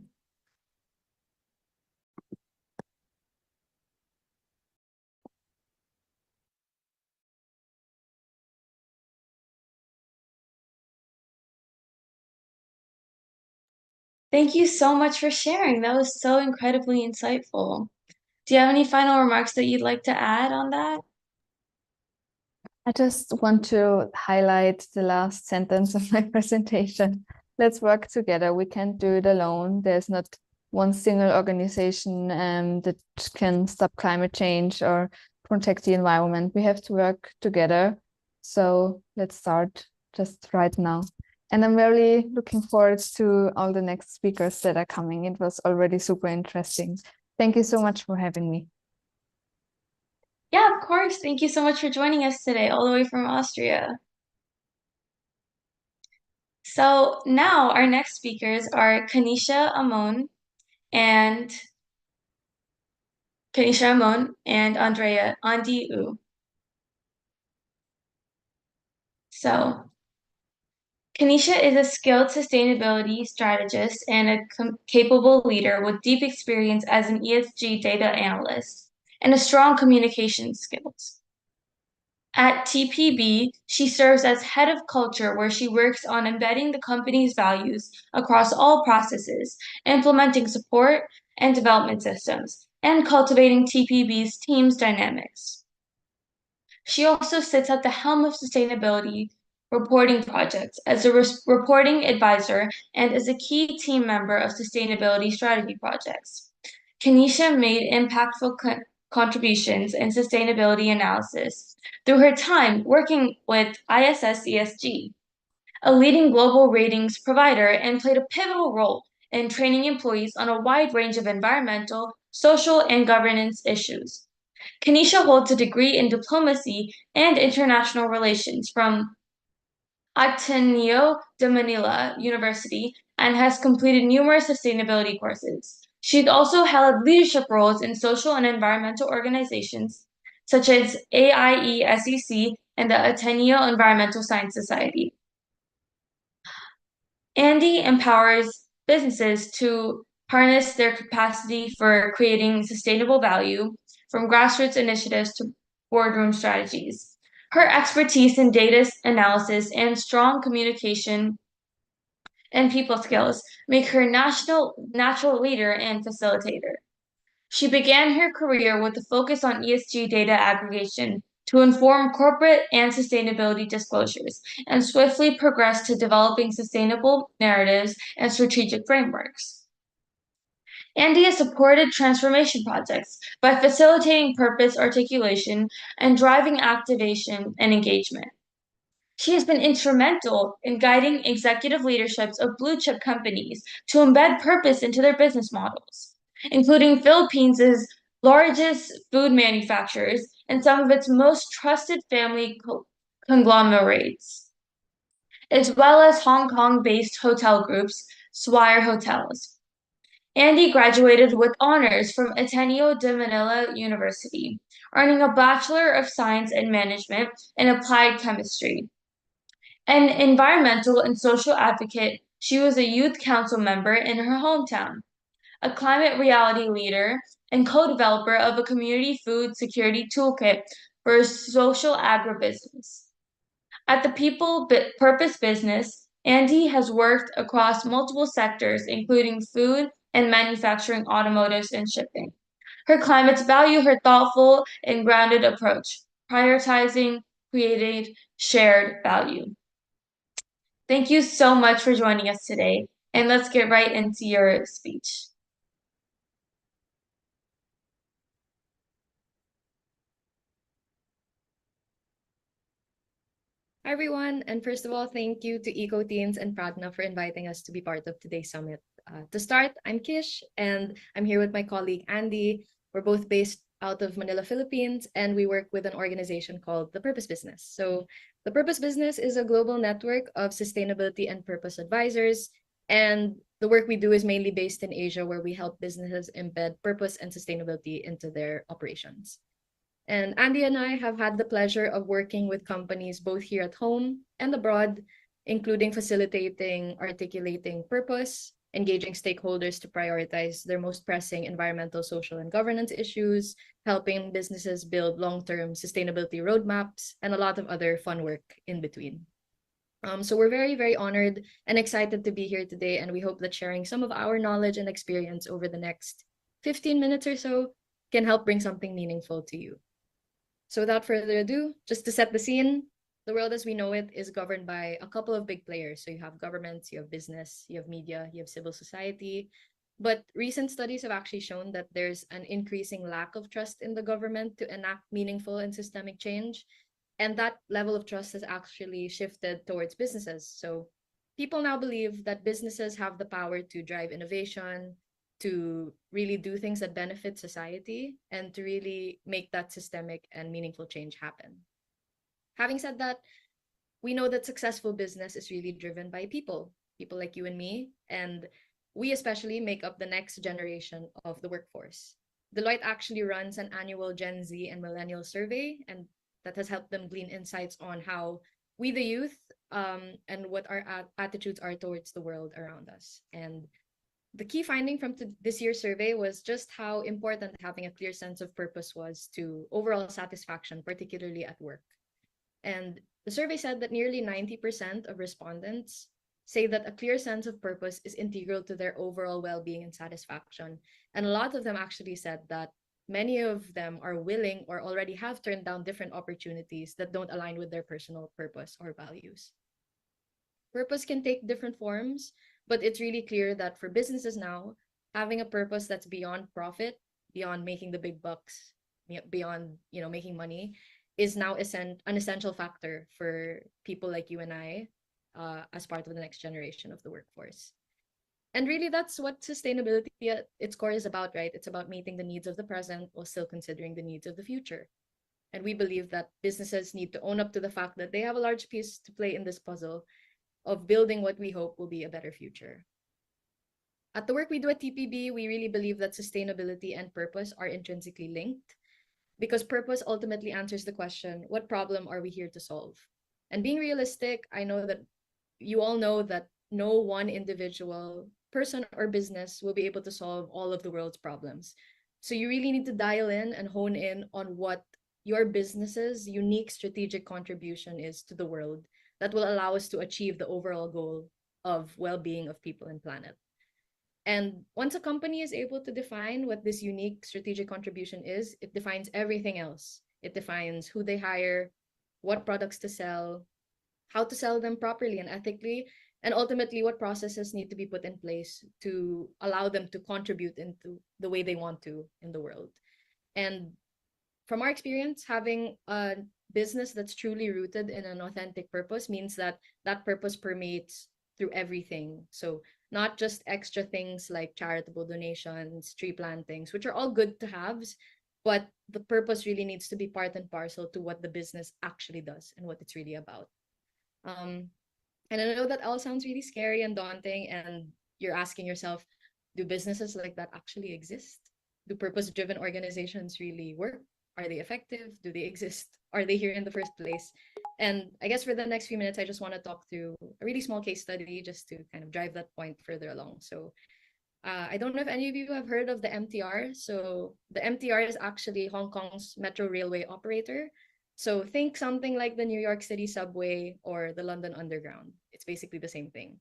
A: Thank you so much for sharing. That was so incredibly insightful. Do you have any final remarks that you'd like to add on that?
F: I just want to highlight the last sentence of my presentation. Let's work together. We can't do it alone. There's not one single organization that can stop climate change or protect the environment. We have to work together. So let's start just right now. And I'm really looking forward to all the next speakers that are coming. It was already super interesting. Thank you so much for having me.
A: Yeah, of course. Thank you so much for joining us today, all the way from Austria. So now our next speakers are and Kanisha Amon and Andrea Andi U. So Kanisha is a skilled sustainability strategist and a capable leader with deep experience as an ESG data analyst and a strong communication skills. At TPB, she serves as head of culture, where she works on embedding the company's values across all processes, implementing support and development systems, and cultivating TPB's team's dynamics. She also sits at the helm of sustainability reporting projects as a reporting advisor and as a key team member of sustainability strategy projects. Kanisha made impactful contributions in sustainability analysis through her time working with ISS ESG, a leading global ratings provider, and played a pivotal role in training employees on a wide range of environmental, social, and governance issues. Kanisha holds a degree in diplomacy and international relations from Ateneo de Manila University and has completed numerous sustainability courses. She's also held leadership roles in social and environmental organizations such as AIESEC and the Ateneo Environmental Science Society. Andy empowers businesses to harness their capacity for creating sustainable value from grassroots initiatives to boardroom strategies. Her expertise in data analysis and strong communication and people skills make her natural leader and facilitator. She began her career with a focus on ESG data aggregation to inform corporate and sustainability disclosures, and swiftly progressed to developing sustainable narratives and strategic frameworks. Andy has supported transformation projects by facilitating purpose articulation and driving activation and engagement. She has been instrumental in guiding executive leaderships of blue chip companies to embed purpose into their business models, including Philippines' largest food manufacturers and some of its most trusted family conglomerates, as well as Hong Kong-based hotel groups, Swire Hotels. Andy graduated with honors from Ateneo de Manila University, earning a Bachelor of Science in Management and Applied Chemistry. An environmental and social advocate, she was a youth council member in her hometown, a climate reality leader, and co-developer of a community food security toolkit for social agribusiness. At the Purpose Business, Andy has worked across multiple sectors, including food and manufacturing, automotives, and shipping. Her climates value her thoughtful and grounded approach, prioritizing creating shared value. Thank you so much for joining us today, and let's get right into your speech.
H: Hi, everyone. And first of all, thank you to EcoTeens and Pratna for inviting us to be part of today's summit. To start, I'm Kish, and I'm here with my colleague Andy. We're both based out of Manila, Philippines, and we work with an organization called The Purpose Business. So The Purpose Business is a global network of sustainability and purpose advisors. And the work we do is mainly based in Asia, where we help businesses embed purpose and sustainability into their operations. And Andy and I have had the pleasure of working with companies both here at home and abroad, including facilitating, articulating purpose, engaging stakeholders to prioritize their most pressing environmental, social, and governance issues, helping businesses build long-term sustainability roadmaps, and a lot of other fun work in between. So we're very, very honored and excited to be here today, and we hope that sharing some of our knowledge and experience over the next 15 minutes or so can help bring something meaningful to you. So without further ado, just to set the scene, the world as we know it is governed by a couple of big players. So you have governments, you have business, you have media, you have civil society. But recent studies have actually shown that there's an increasing lack of trust in the government to enact meaningful and systemic change. And that level of trust has actually shifted towards businesses. So people now believe that businesses have the power to drive innovation, to really do things that benefit society, and to really make that systemic and meaningful change happen. Having said that, we know that successful business is really driven by people like you and me, and we especially make up the next generation of the workforce. Deloitte actually runs an annual Gen Z and Millennial survey, and that has helped them glean insights on how we, the youth, and what our attitudes are towards the world around us. And the key finding from this year's survey was just how important having a clear sense of purpose was to overall satisfaction, particularly at work. And the survey said that nearly 90% of respondents say that a clear sense of purpose is integral to their overall well-being and satisfaction. And a lot of them actually said that many of them are willing or already have turned down different opportunities that don't align with their personal purpose or values. Purpose can take different forms, but it's really clear that for businesses now, having a purpose that's beyond profit, beyond making the big bucks, beyond making money, is now an essential factor for people like you and I, as part of the next generation of the workforce. And really, that's what sustainability at its core is about, right? It's about meeting the needs of the present while still considering the needs of the future. And we believe that businesses need to own up to the fact that they have a large piece to play in this puzzle of building what we hope will be a better future. At the work we do at TPB, we really believe that sustainability and purpose are intrinsically linked because purpose ultimately answers the question, what problem are we here to solve? And being realistic, I know that you all know that no one individual person or business will be able to solve all of the world's problems. So you really need to dial in and hone in on what your business's unique strategic contribution is to the world that will allow us to achieve the overall goal of well-being of people and planet. And once a company is able to define what this unique strategic contribution is, it defines everything else. It defines who they hire, what products to sell, how to sell them properly and ethically, and ultimately what processes need to be put in place to allow them to contribute into the way they want to in the world. And from our experience, having a business that's truly rooted in an authentic purpose means that that purpose permeates through everything. So not just extra things like charitable donations, tree plantings, which are all good to haves, but the purpose really needs to be part and parcel to what the business actually does and what it's really about. And I know that all sounds really scary and daunting, and you're asking yourself, do businesses like that actually exist? Do purpose-driven organizations really work? Are they effective? Do they exist? Are they here in the first place? And I guess for the next few minutes, I just want to talk through a really small case study just to kind of drive that point further along. So I don't know if any of you have heard of the MTR. So the MTR is actually Hong Kong's metro railway operator. So think something like the New York City subway or the London Underground. It's basically the same thing.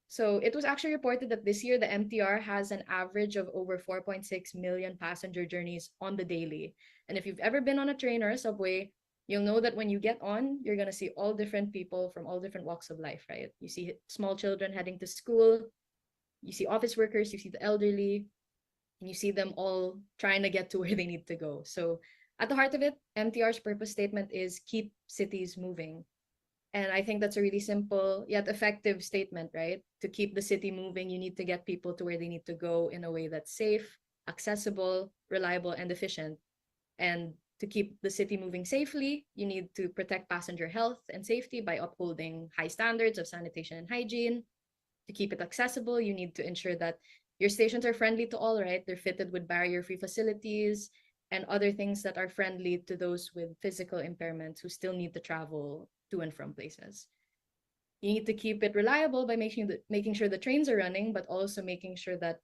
H: So it was actually reported that this year the MTR has an average of over 4.6 million passenger journeys on the daily. And if you've ever been on a train or a subway, you'll know that when you get on, you're going to see all different people from all different walks of life, right? You see small children heading to school, you see office workers, you see the elderly, and you see them all trying to get to where they need to go. So at the heart of it, MTR's purpose statement is keep cities moving. And I think that's a really simple yet effective statement, right? To keep the city moving, you need to get people to where they need to go in a way that's safe, accessible, reliable, and efficient. And to keep the city moving safely, you need to protect passenger health and safety by upholding high standards of sanitation and hygiene. To keep it accessible, you need to ensure that your stations are friendly to all, right? They're fitted with barrier-free facilities and other things that are friendly to those with physical impairments who still need to travel to and from places. You need to keep it reliable by making sure the trains are running, but also making sure that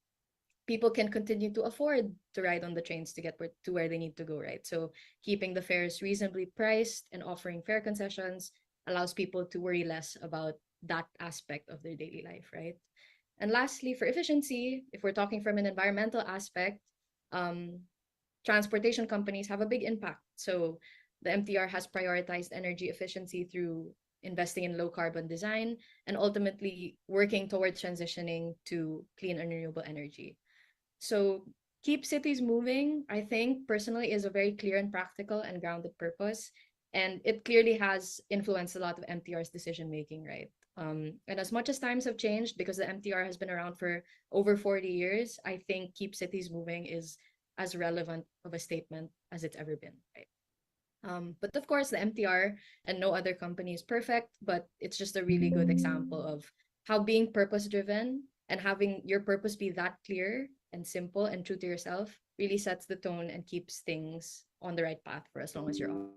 H: people can continue to afford to ride on the trains to get to where they need to go, right? So keeping the fares reasonably priced and offering fare concessions allows people to worry less about that aspect of their daily life, right? And lastly, for efficiency, if we're talking from an environmental aspect, transportation companies have a big impact. So the MTR has prioritized energy efficiency through investing in low carbon design and ultimately working towards transitioning to clean and renewable energy. So keep cities moving, I think personally is a very clear and practical and grounded purpose. And it clearly has influenced a lot of MTR's decision making, right? And as much as times have changed, because the MTR has been around for over 40 years, I think keep cities moving is as relevant of a statement as it's ever been, right? But of course, the MTR and no other company is perfect, but it's just a really good example of how being purpose driven and having your purpose be that clear and simple and true to yourself really sets the tone and keeps things on the right path for as long as you're on.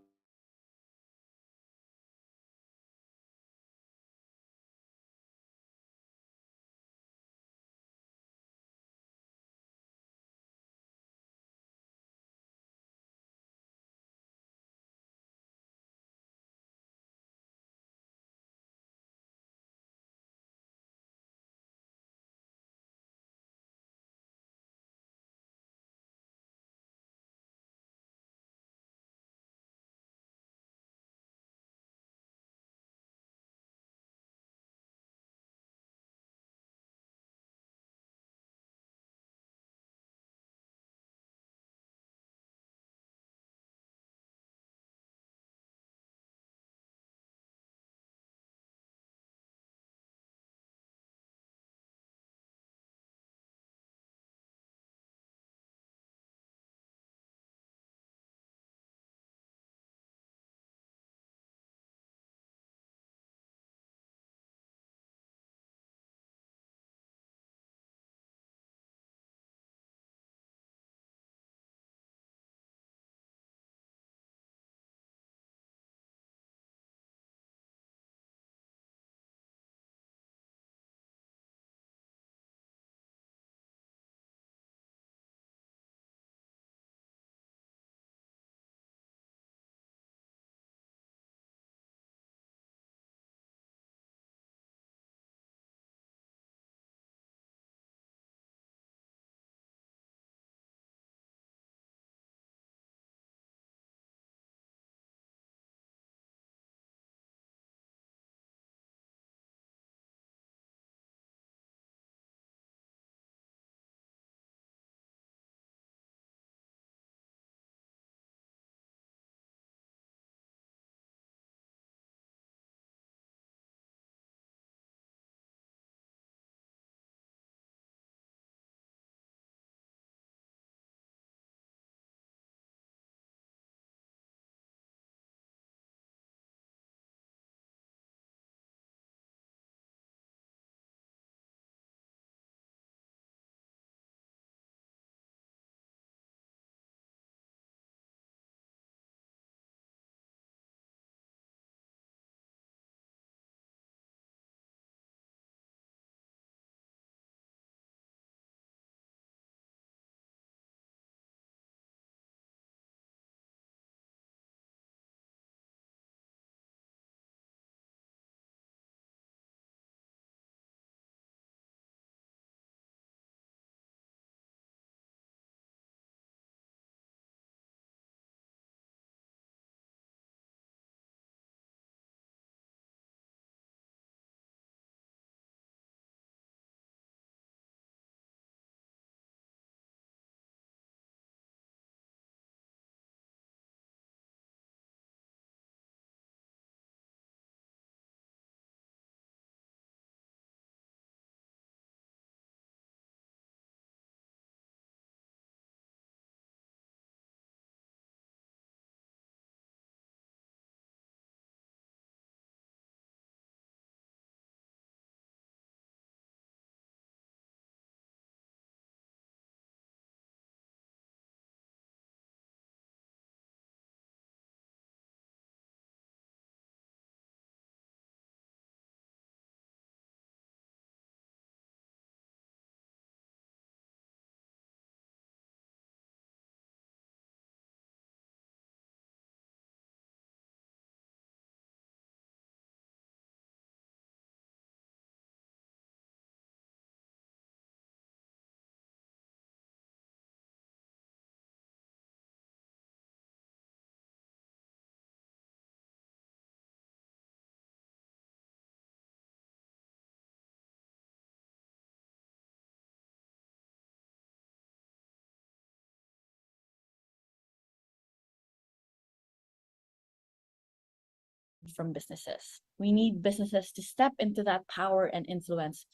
I: from businesses. We need businesses to step into that power and influence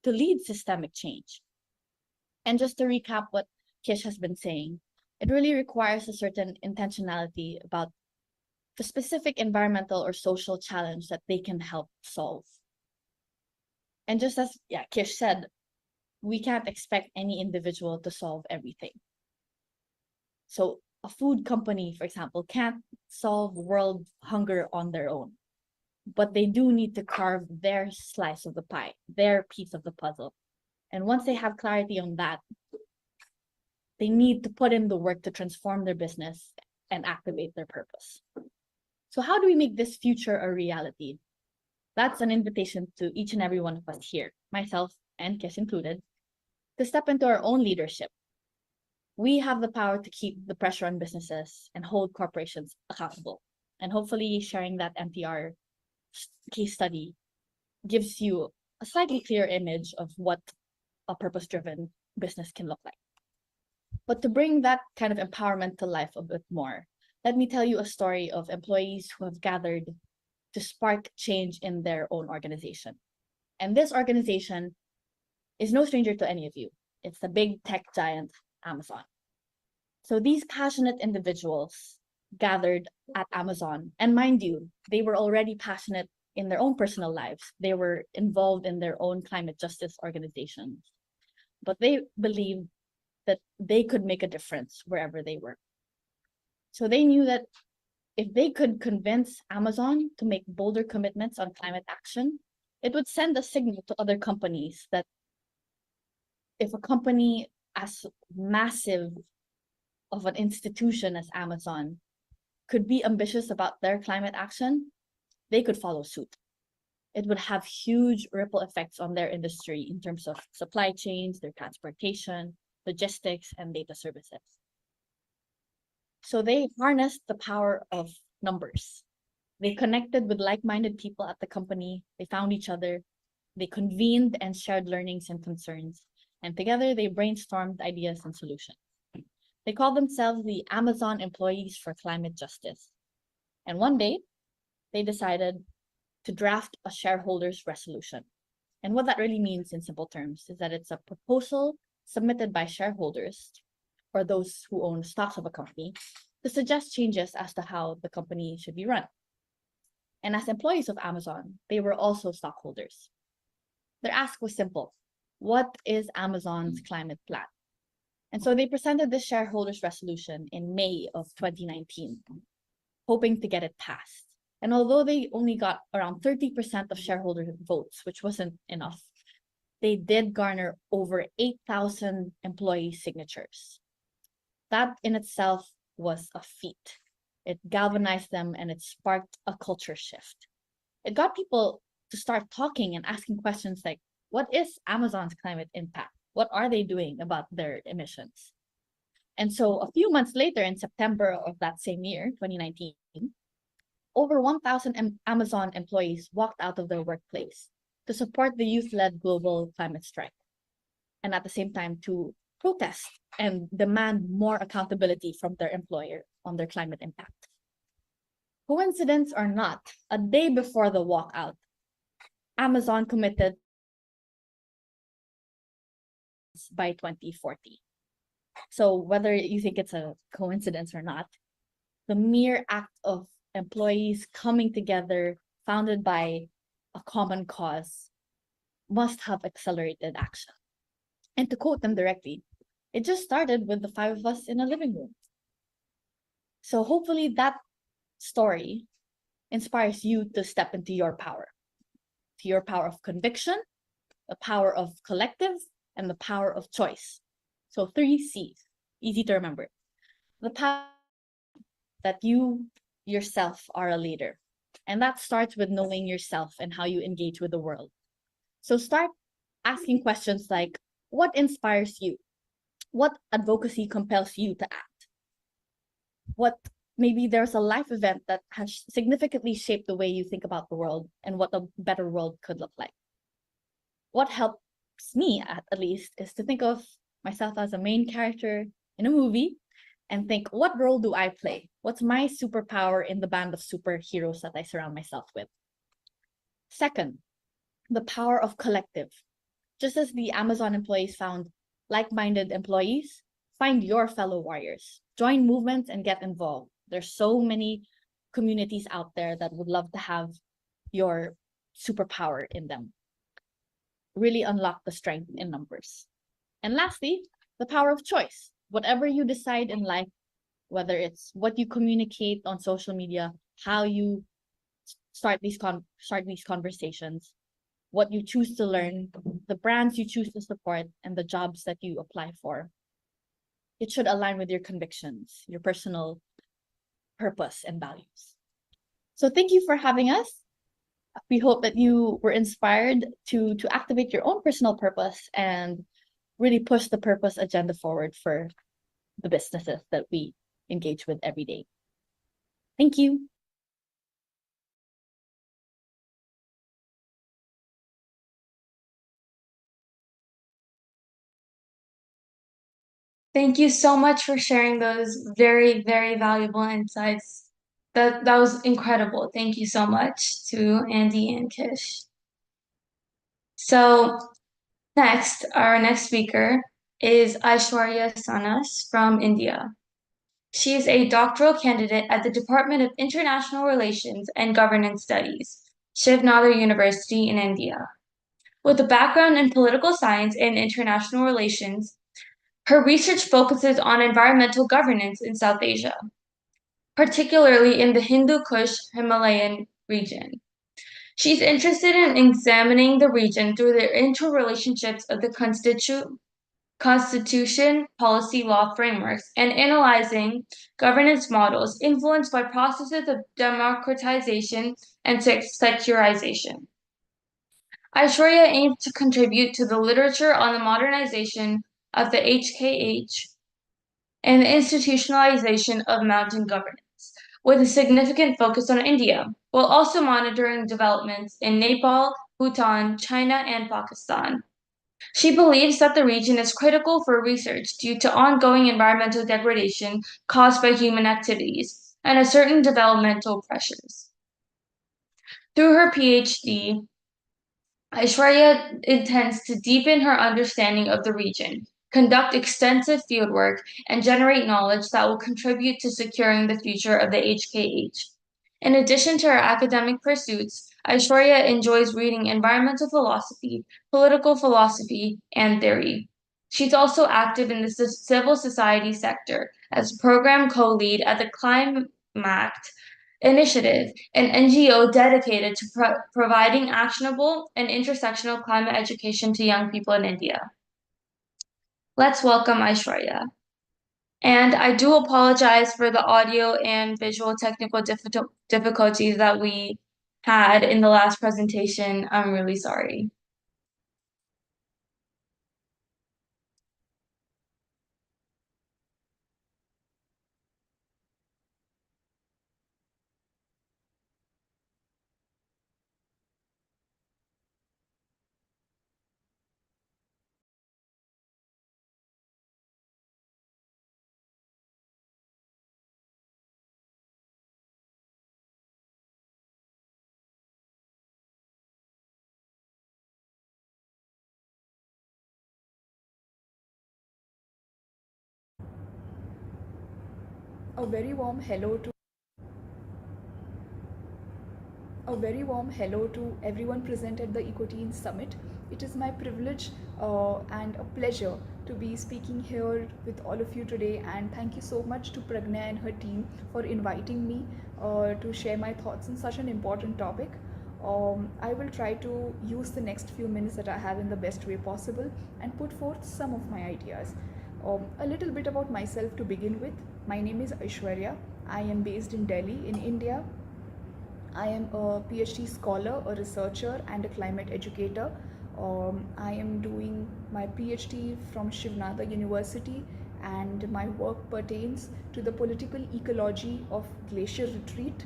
I: to lead systemic change. And just to recap what Kish has been saying, it really requires a certain intentionality about the specific environmental or social challenge that they can help solve. And just as Kish said, we can't expect any individual to solve everything. So a food company, for example, can't solve world hunger on their own, but they do need to carve their slice of the pie, their piece of the puzzle. And once they have clarity on that, they need to put in the work to transform their business and activate their purpose. So how do we make this future a reality? That's an invitation to each and every one of us here, myself and Kish included, to step into our own leadership. We have the power to keep the pressure on businesses and hold corporations accountable. And hopefully sharing that NPR case study gives you a slightly clearer image of what a purpose-driven business can look like. But to bring that kind of empowerment to life a bit more, let me tell you a story of employees who have gathered to spark change in their own organization. And this organization is no stranger to any of you. It's the big tech giant, Amazon. So these passionate individuals gathered at Amazon, and mind you, they were already passionate in their own personal lives. They were involved in their own climate justice organizations, but they believed that they could make a difference wherever they were. So they knew that if they could convince Amazon to make bolder commitments on climate action, it would send a signal to other companies that if a company as massive of an institution as Amazon could be ambitious about their climate action, they could follow suit. It would have huge ripple effects on their industry in terms of supply chains, their transportation, logistics, and data services. So they harnessed the power of numbers. They connected with like-minded people at the company. They found each other. They convened and shared learnings and concerns. And together they brainstormed ideas and solutions. They called themselves the Amazon Employees for Climate Justice. And one day, they decided to draft a shareholders resolution. And what that really means in simple terms is that it's a proposal submitted by shareholders or those who own stocks of a company to suggest changes as to how the company should be run. And as employees of Amazon, they were also stockholders. Their ask was simple. What is Amazon's climate plan? And so they presented this shareholders resolution in May of 2019, hoping to get it passed. And although they only got around 30% of shareholder votes, which wasn't enough, they did garner over 8,000 employee signatures. That in itself was a feat. It galvanized them and it sparked a culture shift. It got people to start talking and asking questions like, what is Amazon's climate impact? What are they doing about their emissions? And so a few months later, in September of that same year, 2019, over 1,000 Amazon employees walked out of their workplace to support the youth-led global climate strike, and at the same time to protest and demand more accountability from their employer on their climate impact. Coincidence or not, a day before the walkout, Amazon committed by 2040. So whether you think it's a coincidence or not, the mere act of employees coming together, founded by a common cause, must have accelerated action. And to quote them directly, it just started with the 5 of us in a living room. So hopefully that story inspires you to step into your power, to your power of conviction, the power of collective, and the power of choice. So 3 C's, easy to remember. The power that you yourself are a leader. And that starts with knowing yourself and how you engage with the world. So start asking questions like, what inspires you? What advocacy compels you to act? What maybe there's a life event that has significantly shaped the way you think about the world and what a better world could look like. What helps me, at least, is to think of myself as a main character in a movie and think, what role do I play? What's my superpower in the band of superheroes that I surround myself with? Second, the power of collective. Just as the Amazon employees found like-minded employees, find your fellow warriors. Join movements and get involved. There's so many communities out there that would love to have your superpower in them. Really unlock the strength in numbers. And lastly, the power of choice. Whatever you decide in life, whether it's what you communicate on social media, how you start these conversations, what you choose to learn, the brands you choose to support, and the jobs that you apply for, it should align with your convictions, your personal purpose and values. So thank you for having us. We hope that you were inspired to activate your own personal purpose and really push the purpose agenda forward for the businesses that we engage with every day. Thank you.
A: Thank you so much for sharing those very, very valuable insights. That was incredible. Thank you so much to Andy and Kish. So next, our next speaker is Aishwarya Sanas from India. She is a doctoral candidate at the Department of International Relations and Governance Studies, Shiv Nadar University in India. With a background in political science and international relations, her research focuses on environmental governance in South Asia, particularly in the Hindu Kush Himalayan region. She's interested in examining the region through the interrelationships of the constitution, policy, law frameworks, and analyzing governance models influenced by processes of democratization and secularization. Aishwarya aims to contribute to the literature on the modernization of the HKH and the institutionalization of mountain governance, with a significant focus on India, while also monitoring developments in Nepal, Bhutan, China, and Pakistan. She believes that the region is critical for research due to ongoing environmental degradation caused by human activities and certain developmental pressures. Through her PhD, Aishwarya intends to deepen her understanding of the region, conduct extensive fieldwork, and generate knowledge that will contribute to securing the future of the HKH. In addition to her academic pursuits, Aishwarya enjoys reading environmental philosophy, political philosophy, and theory. She's also active in the civil society sector as program co-lead at the Climact Initiative, an NGO dedicated to providing actionable and intersectional climate education to young people in India. Let's welcome Aishwarya. And I do apologize for the audio and visual technical difficulties that we had in the last presentation. I'm really sorry.
J: A very warm hello to everyone present at the EcoTeens Summit. It is my privilege and a pleasure to be speaking here with all of you today, and thank you so much to Pragna and her team for inviting me to share my thoughts on such an important topic. I will try to use the next few minutes that I have in the best way possible and put forth some of my ideas. A little bit about myself to begin with. My name is Aishwarya. I am based in Delhi in India. I am a PhD scholar, a researcher, and a climate educator. I am doing my PhD from Shiv Nadar University, and my work pertains to the political ecology of glacier retreat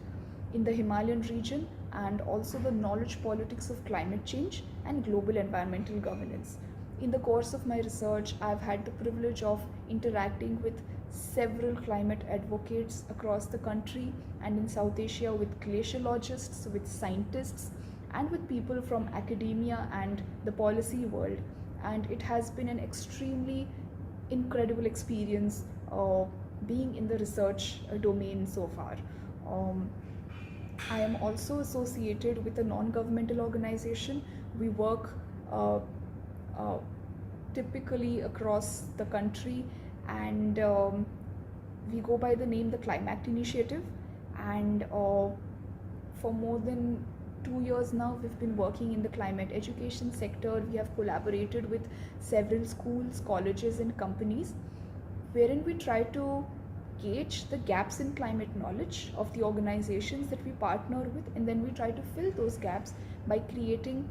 J: in the Himalayan region, and also the knowledge politics of climate change and global environmental governance. In the course of my research, I've had the privilege of interacting with several climate advocates across the country and in South Asia, with glaciologists, with scientists, and with people from academia and the policy world. And it has been an extremely incredible experience being in the research domain so far. Um, I am also associated with a non-governmental organization. We work uh, uh, typically across the country, and we go by the name the Climate Initiative. And for more than 2 years now, we've been working in the climate education sector. We have collaborated with several schools, colleges, and companies, wherein we try to gauge the gaps in climate knowledge of the organizations that we partner with, and then we try to fill those gaps by creating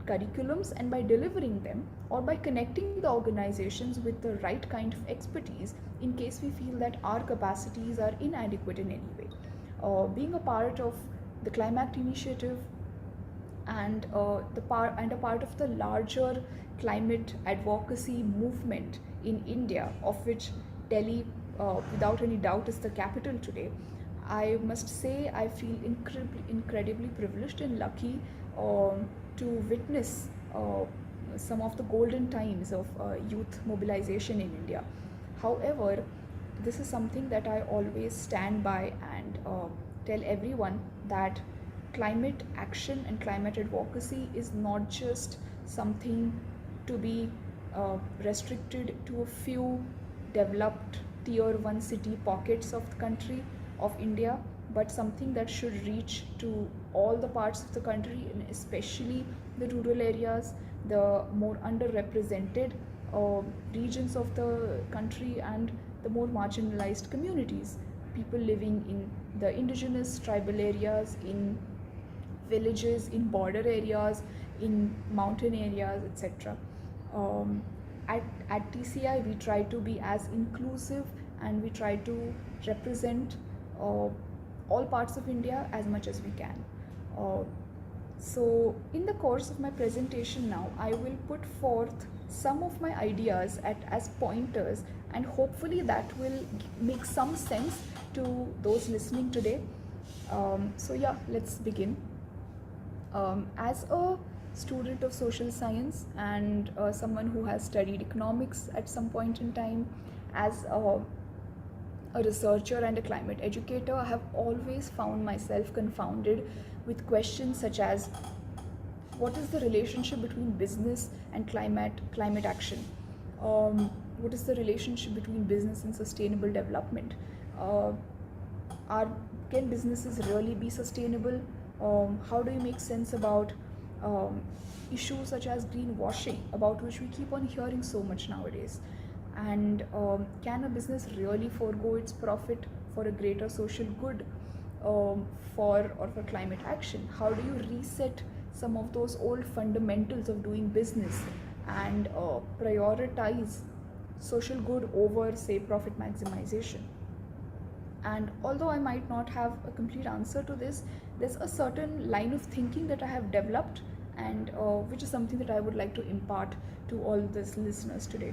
J: curriculums and by delivering them, or by connecting the organizations with the right kind of expertise in case we feel that our capacities are inadequate in any way. Being a part of the Climate Initiative and a part of the larger climate advocacy movement in India, of which Delhi, without any doubt, is the capital today. I must say I feel incredibly privileged and lucky to witness some of the golden times of youth mobilization in India. However, this is something that I always stand by and tell everyone, that climate action and climate advocacy is not just something to be restricted to a few developed tier 1 city pockets of the country of India, but something that should reach to all the parts of the country, and especially the rural areas, the more underrepresented regions of the country, and the more marginalized communities, people living in the indigenous tribal areas, in villages, in border areas, in mountain areas, etc. Um, at TCI, we try to be as inclusive, and we try to represent all parts of India as much as we can. So in the course of my presentation now, I will put forth some of my ideas as pointers, and hopefully that will make some sense to those listening today. So yeah, let's begin. As a student of social science, and someone who has studied economics at some point in time, as a researcher and a climate educator, I have always found myself confounded with questions such as, what is the relationship between business and climate action? What is the relationship between business and sustainable development? Can businesses really be sustainable? How do you make sense about issues such as greenwashing, about which we keep on hearing so much nowadays? And can a business really forego its profit for a greater social good, for climate action? How do you reset some of those old fundamentals of doing business and prioritize social good over, say, profit maximization? And although I might not have a complete answer to this, there's a certain line of thinking that I have developed, and which is something that I would like to impart to all these listeners today.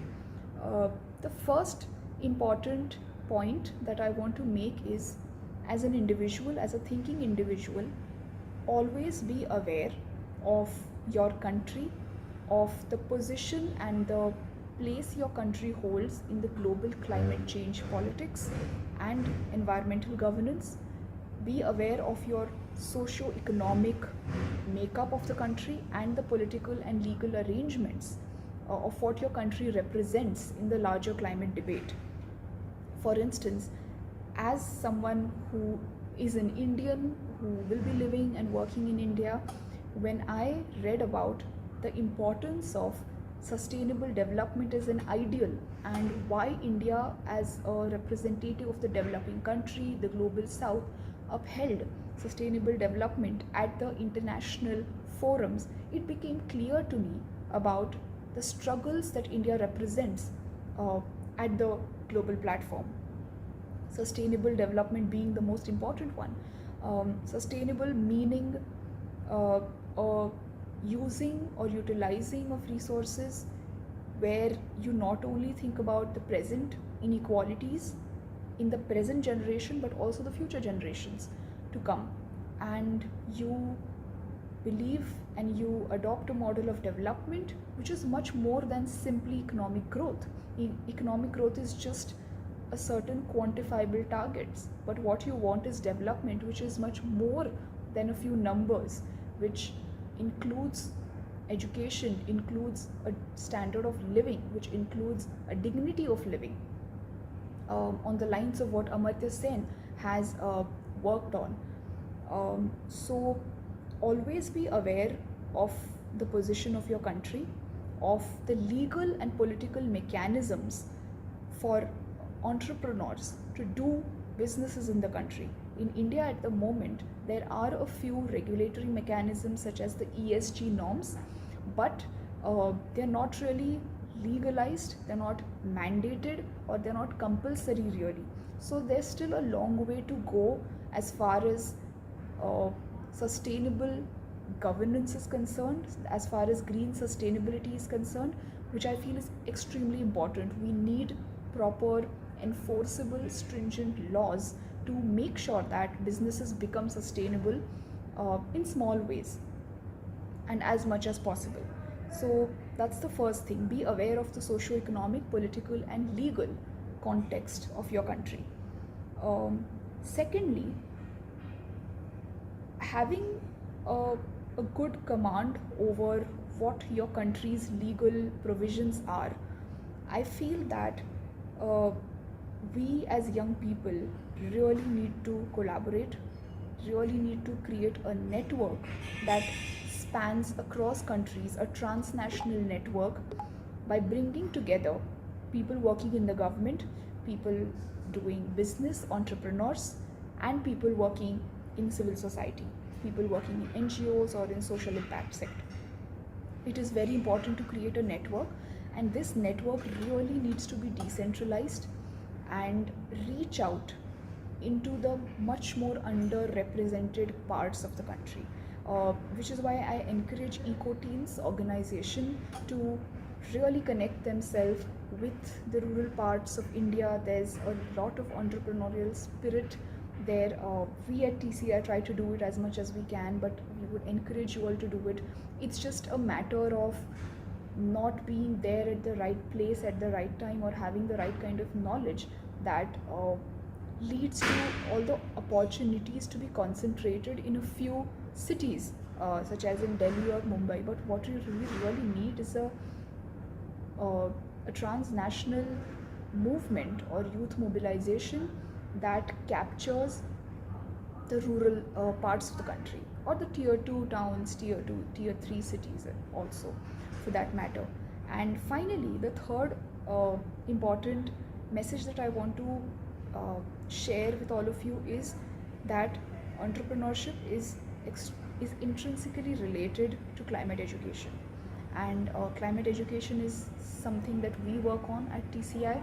J: The first important point that I want to make is, as an individual, as a thinking individual, always be aware of your country, of the position and the place your country holds in the global climate change politics and environmental governance. Be aware of your socio-economic makeup of the country and the political and legal arrangements of what your country represents in the larger climate debate. For instance, as someone who is an Indian who will be living and working in India, when I read about the importance of sustainable development as an ideal, and why India, as a representative of the developing country, the global south, upheld sustainable development at the international forums, it became clear to me about the struggles that India represents at the global platform. Sustainable development being the most important one. Sustainable meaning using or utilizing of resources where you not only think about the present inequalities in the present generation but also the future generations to come. And you believe and you adopt a model of development which is much more than simply economic growth. Economic growth is just a certain quantifiable targets, but what you want is development which is much more than a few numbers, which includes education, includes a standard of living, which includes a dignity of living, on the lines of what Amartya Sen has worked on. So always be aware of the position of your country, of the legal and political mechanisms for entrepreneurs to do businesses in the country. In India at the moment, there are a few regulatory mechanisms such as the ESG norms, but they're not really legalized, they're not mandated, or they're not compulsory really. So there's still a long way to go as far as sustainable governance is concerned, as far as green sustainability is concerned, which I feel is extremely important. We need proper, enforceable, stringent laws to make sure that businesses become sustainable in small ways and as much as possible. So that's the first thing. Be aware of the socio-economic, political, and legal context of your country. Secondly, having a good command over what your country's legal provisions are. I feel that we as young people really need to collaborate, really need to create a network that spans across countries, a transnational network, by bringing together people working in the government, people doing business, entrepreneurs, and people working in civil society, people working in NGOs or in social impact sector. It is very important to create a network, and this network really needs to be decentralized and reach out into the much more underrepresented parts of the country, which is why I encourage EcoTeens organization to really connect themselves with the rural parts of India. There's a lot of entrepreneurial spirit there. We at TCI try to do it as much as we can, but we would encourage you all to do it. It's just a matter of not being there at the right place at the right time, or having the right kind of knowledge that leads to all the opportunities to be concentrated in a few cities, such as in Delhi or Mumbai. But what we really need is a transnational movement or youth mobilization that captures the rural parts of the country, or the tier 2 towns, tier 2, tier 3 cities also for that matter. And finally, the third important message that I want to share with all of you is that entrepreneurship is intrinsically related to climate education, and climate education is something that we work on at TCI.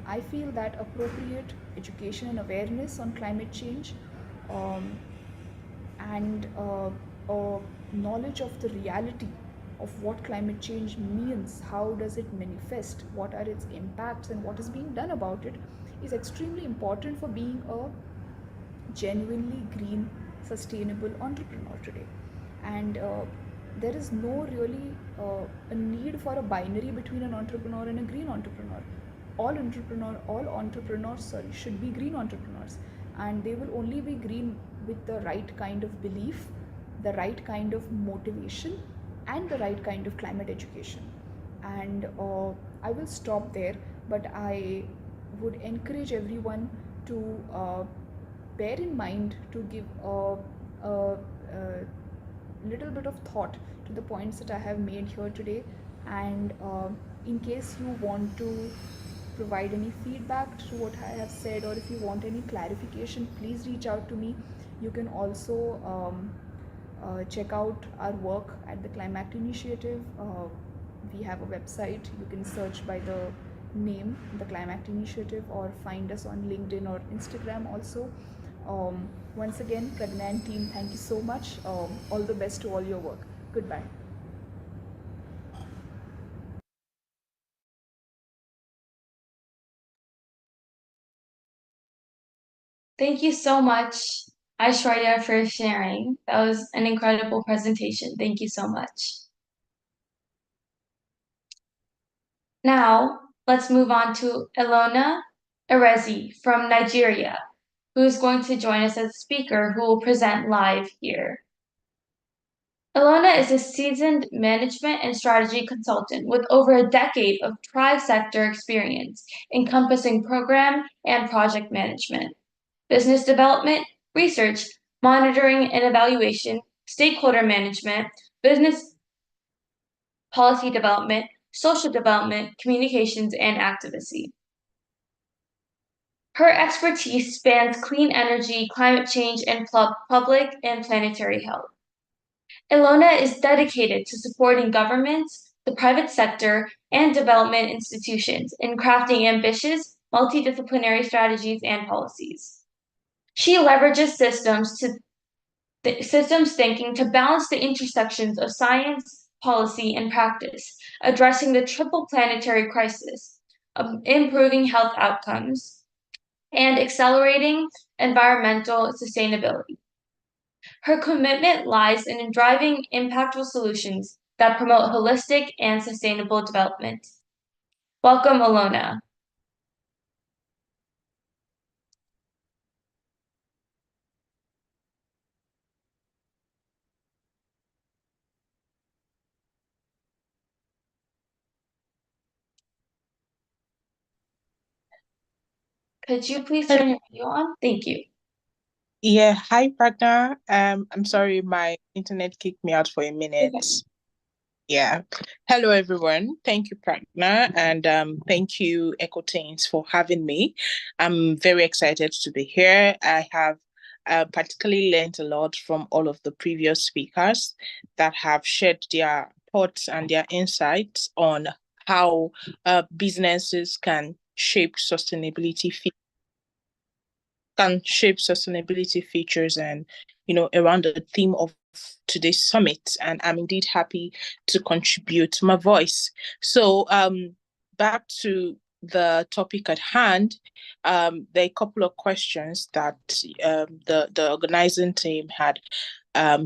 J: I feel that appropriate education and awareness on climate change, and knowledge of the reality of what climate change means, how does it manifest, what are its impacts, and what is being done about it, is extremely important for being a genuinely green, sustainable entrepreneur today. And there is no really a need for a binary between an entrepreneur and a green entrepreneur. All entrepreneurs should be green entrepreneurs, and they will only be green with the right kind of belief, the right kind of motivation, and the right kind of climate education. And I will stop there, but I would encourage everyone to bear in mind to give a little bit of thought to the points that I have made here today. And in case you want to provide any feedback to what I have said, or if you want any clarification, please reach out to me. You can also check out our work at the Climate Initiative. We have a website. You can search by the name, the Climate Initiative, or find us on LinkedIn or Instagram also. Once again, Pragna and team, thank you so much. All the best to all your work. Goodbye.
A: Thank you so much, Aishwarya, for sharing. That was an incredible presentation. Thank you so much. Now, let's move on to Elona Erezi from Nigeria, who is going to join us as a speaker who will present live here. Elona is a seasoned management and strategy consultant with over a decade of tri-sector experience encompassing program and project management, business development, research, monitoring and evaluation, stakeholder management, business policy development, social development, communications, and advocacy. Her expertise spans clean energy, climate change, and public and planetary health. Ilona is dedicated to supporting governments, the private sector, and development institutions in crafting ambitious, multidisciplinary strategies and policies. She leverages systems thinking to balance the intersections of science, policy, and practice, addressing the triple planetary crisis of improving health outcomes and accelerating environmental sustainability. Her commitment lies in driving impactful solutions that promote holistic and sustainable development. Welcome, Alona. Could you please turn your video on? Thank you.
K: Yeah, hi partner. I'm sorry, my internet kicked me out for a minute.
A: Okay.
K: Yeah. Hello everyone. Thank you, partner, and thank you, EcoTeens, for having me. I'm very excited to be here. I have particularly learned a lot from all of the previous speakers that have shared their thoughts and their insights on how businesses can shape sustainability features and around the theme of today's summit, and I'm indeed happy to contribute my voice. So back to the topic at hand. There are a couple of questions that the organizing team had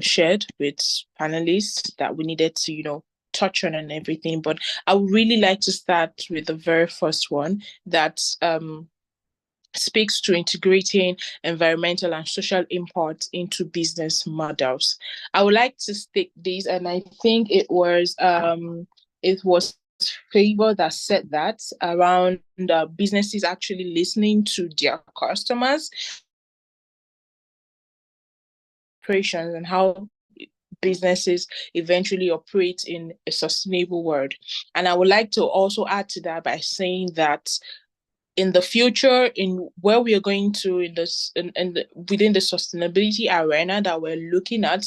K: shared with panelists that we needed to touch on and everything, but I would really like to start with the very first one that speaks to integrating environmental and social impact into business models. I would like to state this, and I think it was Favor that said that around businesses actually listening to their customers, operations, and how businesses eventually operate in a sustainable world. And I would like to also add to that by saying that in the future, in where we are going to within the sustainability arena that we're looking at,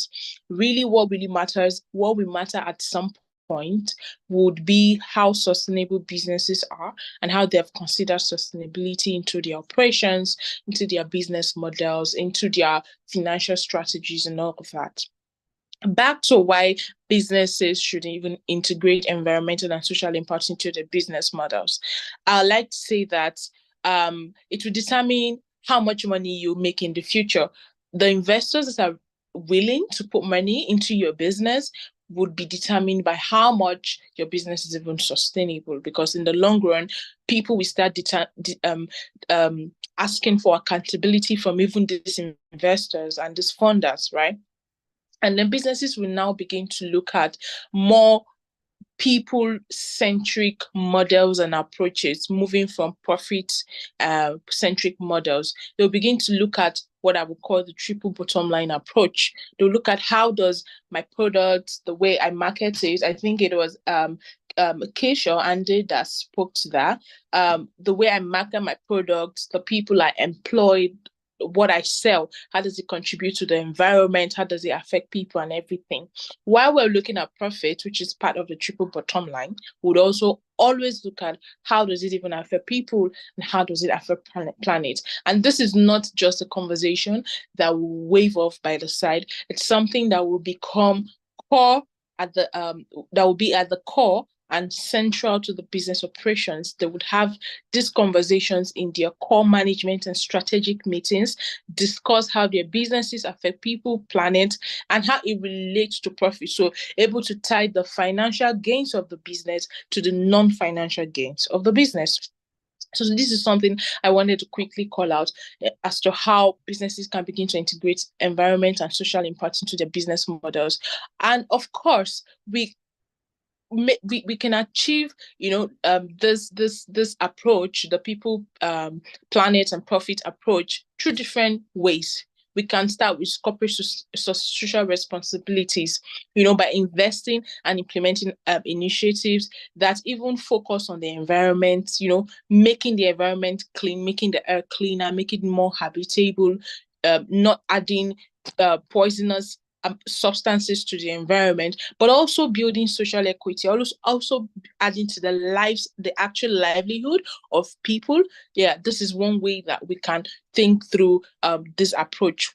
K: really what will matter at some point would be how sustainable businesses are and how they've considered sustainability into their operations, into their business models, into their financial strategies and all of that. Back to why businesses should even integrate environmental and social impact into their business models. I like to say that it will determine how much money you make in the future. The investors that are willing to put money into your business would be determined by how much your business is even sustainable, because in the long run, people will start asking for accountability from even these investors and these funders, right? And then businesses will now begin to look at more people-centric models and approaches, moving from profit-centric models. They'll begin to look at what I would call the triple bottom line approach. They'll look at how does my product, the way I market it, I think it was Keisha or Andy that spoke to that. The way I market my products, the people I employ, what I sell, how does it contribute to the environment, how does it affect people and everything. While we're looking at profit, which is part of the triple bottom line, we'd also always look at how does it even affect people and how does it affect planet. And this is not just a conversation that will wave off by the side. It's something that will become core that will be at the core and central to the business operations. They would have these conversations in their core management and strategic meetings, discuss how their businesses affect people, planet, and how it relates to profit. So able to tie the financial gains of the business to the non-financial gains of the business. So this is something I wanted to quickly call out as to how businesses can begin to integrate environment and social impact into their business models. And of course, we can achieve, this approach, the people, planet, and profit approach, through different ways. We can start with corporate social responsibilities, by investing and implementing initiatives that even focus on the environment, making the environment clean, making the air cleaner, making it more habitable, not adding poisonous substances to the environment, but also building social equity, also adding to the actual livelihood of people. Yeah, this is one way that we can think through this approach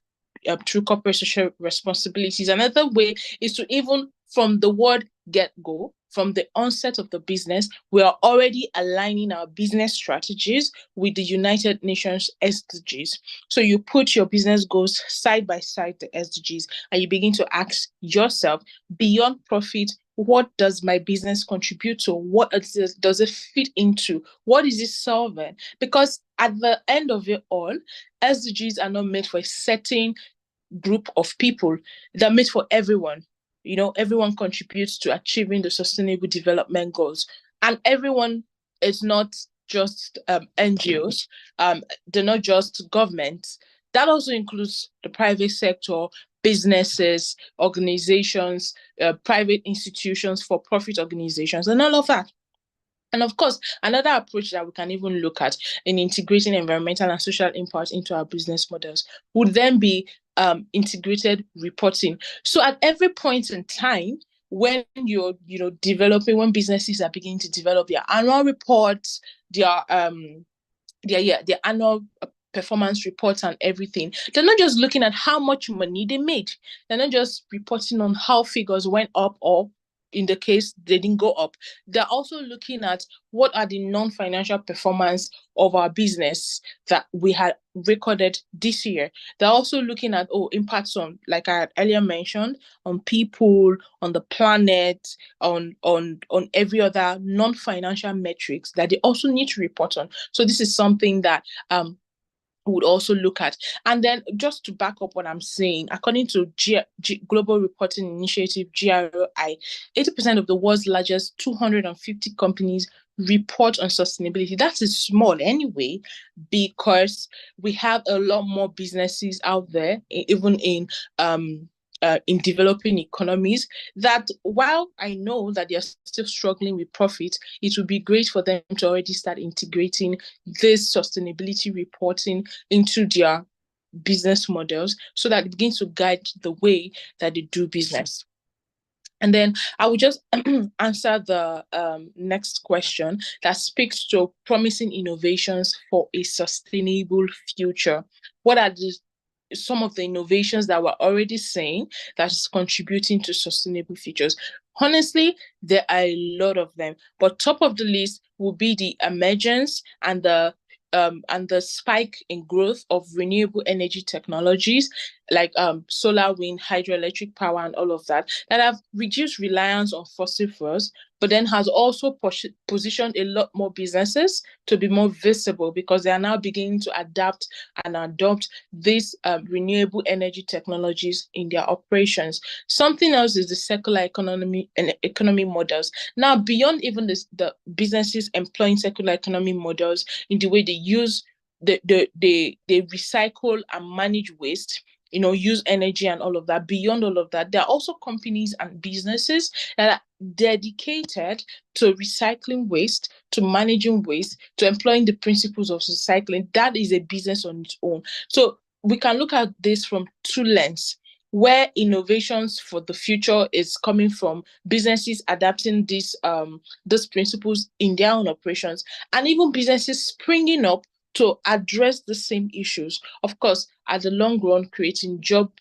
K: through corporate social responsibilities. Another way is to, even from the word get-go, from the onset of the business, we are already aligning our business strategies with the United Nations SDGs. So you put your business goals side by side, the SDGs, and you begin to ask yourself, beyond profit, what does my business contribute to? What does it fit into? What is it solving? Because at the end of it all, SDGs are not made for a certain group of people. They're made for everyone. Everyone contributes to achieving the sustainable development goals. And everyone is not just NGOs. They're not just governments. That also includes the private sector, businesses, organizations, private institutions, for-profit organizations, and all of that. And of course, another approach that we can even look at in integrating environmental and social impact into our business models would then be integrated reporting. So at every point in time, when you're developing, when businesses are beginning to develop their annual reports, their annual performance reports and everything, they're not just looking at how much money they made. They're not just reporting on how figures went up, or in the case they didn't go up. They're also looking at what are the non-financial performance of our business that we had recorded this year. They're also looking at impacts on, like I had earlier mentioned, on people, on the planet, on every other non-financial metrics that they also need to report on. So this is something that would also look at. And then, just to back up what I'm saying, according to Global Reporting Initiative, GRI, 80% of the world's largest 250 companies report on sustainability. That is small anyway, because we have a lot more businesses out there, even in developing economies, that while I know that they're still struggling with profit, it would be great for them to already start integrating this sustainability reporting into their business models, so that it begins to guide the way that they do business. And then I will just answer the next question that speaks to promising innovations for a sustainable future. What are some of the innovations that we're already seeing that is contributing to sustainable futures? Honestly, there are a lot of them, but top of the list will be the emergence and the spike in growth of renewable energy technologies like solar, wind, hydroelectric power, and all of that have reduced reliance on fossil fuels, but then has also positioned a lot more businesses to be more visible, because they are now beginning to adapt and adopt these renewable energy technologies in their operations. Something else is the circular economy and economy models. Now, beyond even the businesses employing circular economy models in the way they use, they recycle and manage waste, use energy and all of that. Beyond all of that, there are also companies and businesses that are dedicated to recycling waste, to managing waste, to employing the principles of recycling. That is a business on its own. So we can look at this from two lenses, where innovations for the future is coming from businesses adapting these principles in their own operations, and even businesses springing up to address the same issues. Of course, at the long run, creating jobs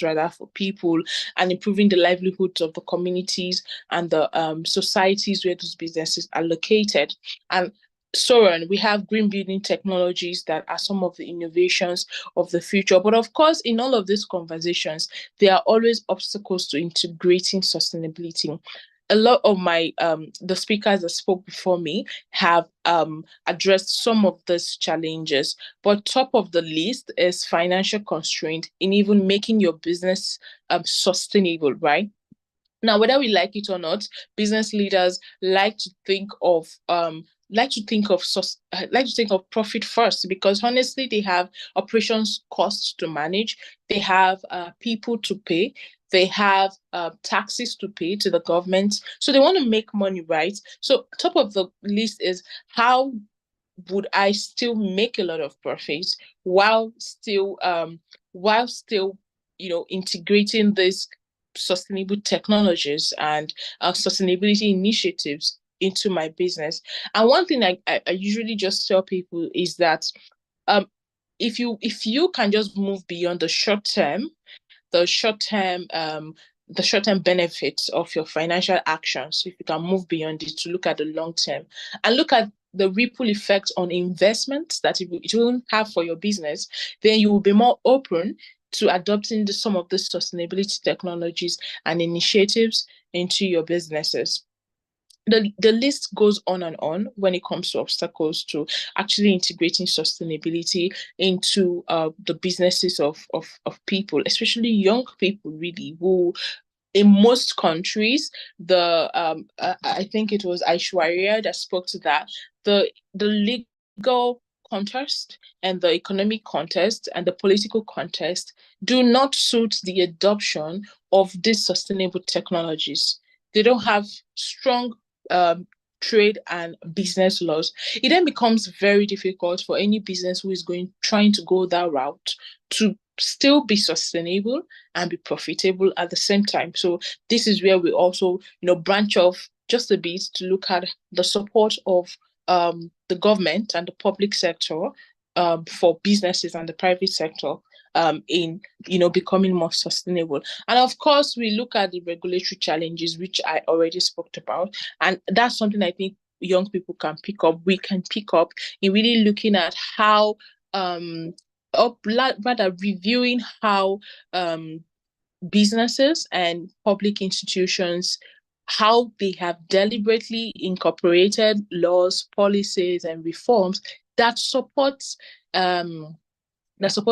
K: rather for people and improving the livelihoods of the communities and the societies where those businesses are located. And so on, we have green building technologies that are some of the innovations of the future. But of course, in all of these conversations, there are always obstacles to integrating sustainability. A lot of the speakers that spoke before me have addressed some of these challenges, but top of the list is financial constraint in even making your business sustainable, right? Now, whether we like it or not, business leaders like to think of profit first, because honestly, they have operations costs to manage, they have people to pay, they have taxes to pay to the government, so they want to make money, right? So top of the list is, how would I still make a lot of profits while still integrating these sustainable technologies and sustainability initiatives into my business? And one thing I usually just tell people is that um, if you can just move beyond the short term the short-term benefits of your financial actions, if you can move beyond it to look at the long term and look at the ripple effect on investments that it will have for your business, then you will be more open to adopting some of the sustainability technologies and initiatives into your businesses. The list goes on and on when it comes to obstacles to actually integrating sustainability into the businesses of people, especially young people, really, who in most countries, I think it was Aishwarya that spoke to that, the legal contest and the economic contest and the political contest do not suit the adoption of these sustainable technologies. They don't have strong trade and business laws. It then becomes very difficult for any business who is trying to go that route to still be sustainable and be profitable at the same time. So this is where we also, branch off just a bit to look at the support of the government and the public sector for businesses and the private sector in becoming more sustainable. And of course, we look at the regulatory challenges, which I already spoke about, and that's something I think young people can pick up. We can pick up in really looking at how rather reviewing how businesses and public institutions, how they have deliberately incorporated laws, policies, and reforms that support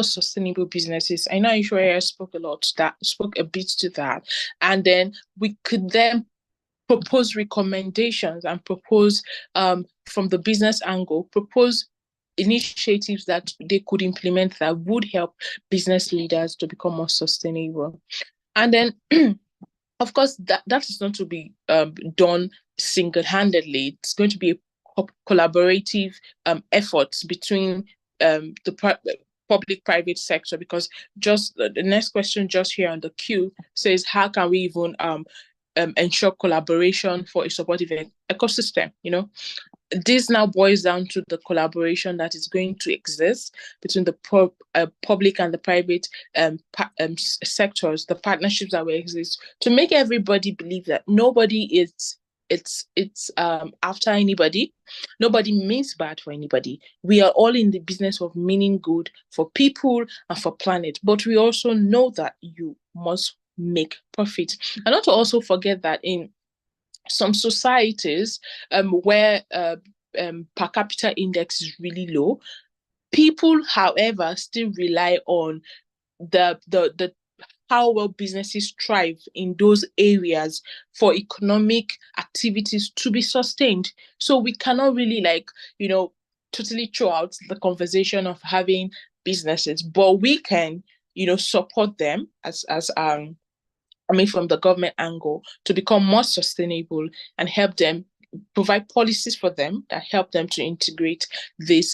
K: sustainable businesses. I know Ishwarya spoke a bit to that, and then we could then propose recommendations and propose from the business angle, propose initiatives that they could implement that would help business leaders to become more sustainable. And then of course, that is not to be done single-handedly. It's going to be a collaborative effort between the public-private sector, because just the next question just here on the queue says, how can we even ensure collaboration for a supportive ecosystem? This now boils down to the collaboration that is going to exist between the public and the private sectors, the partnerships that will exist to make everybody believe that nobody is after anybody. Nobody means bad for anybody. We are all in the business of meaning good for people and for planet, but we also know that you must make profit. And not to also forget that in some societies where per capita index is really low, people, however, still rely on the how well businesses thrive in those areas for economic activities to be sustained. So we cannot really totally throw out the conversation of having businesses, but we can support them from the government angle to become more sustainable and help them provide policies for them that help them to integrate these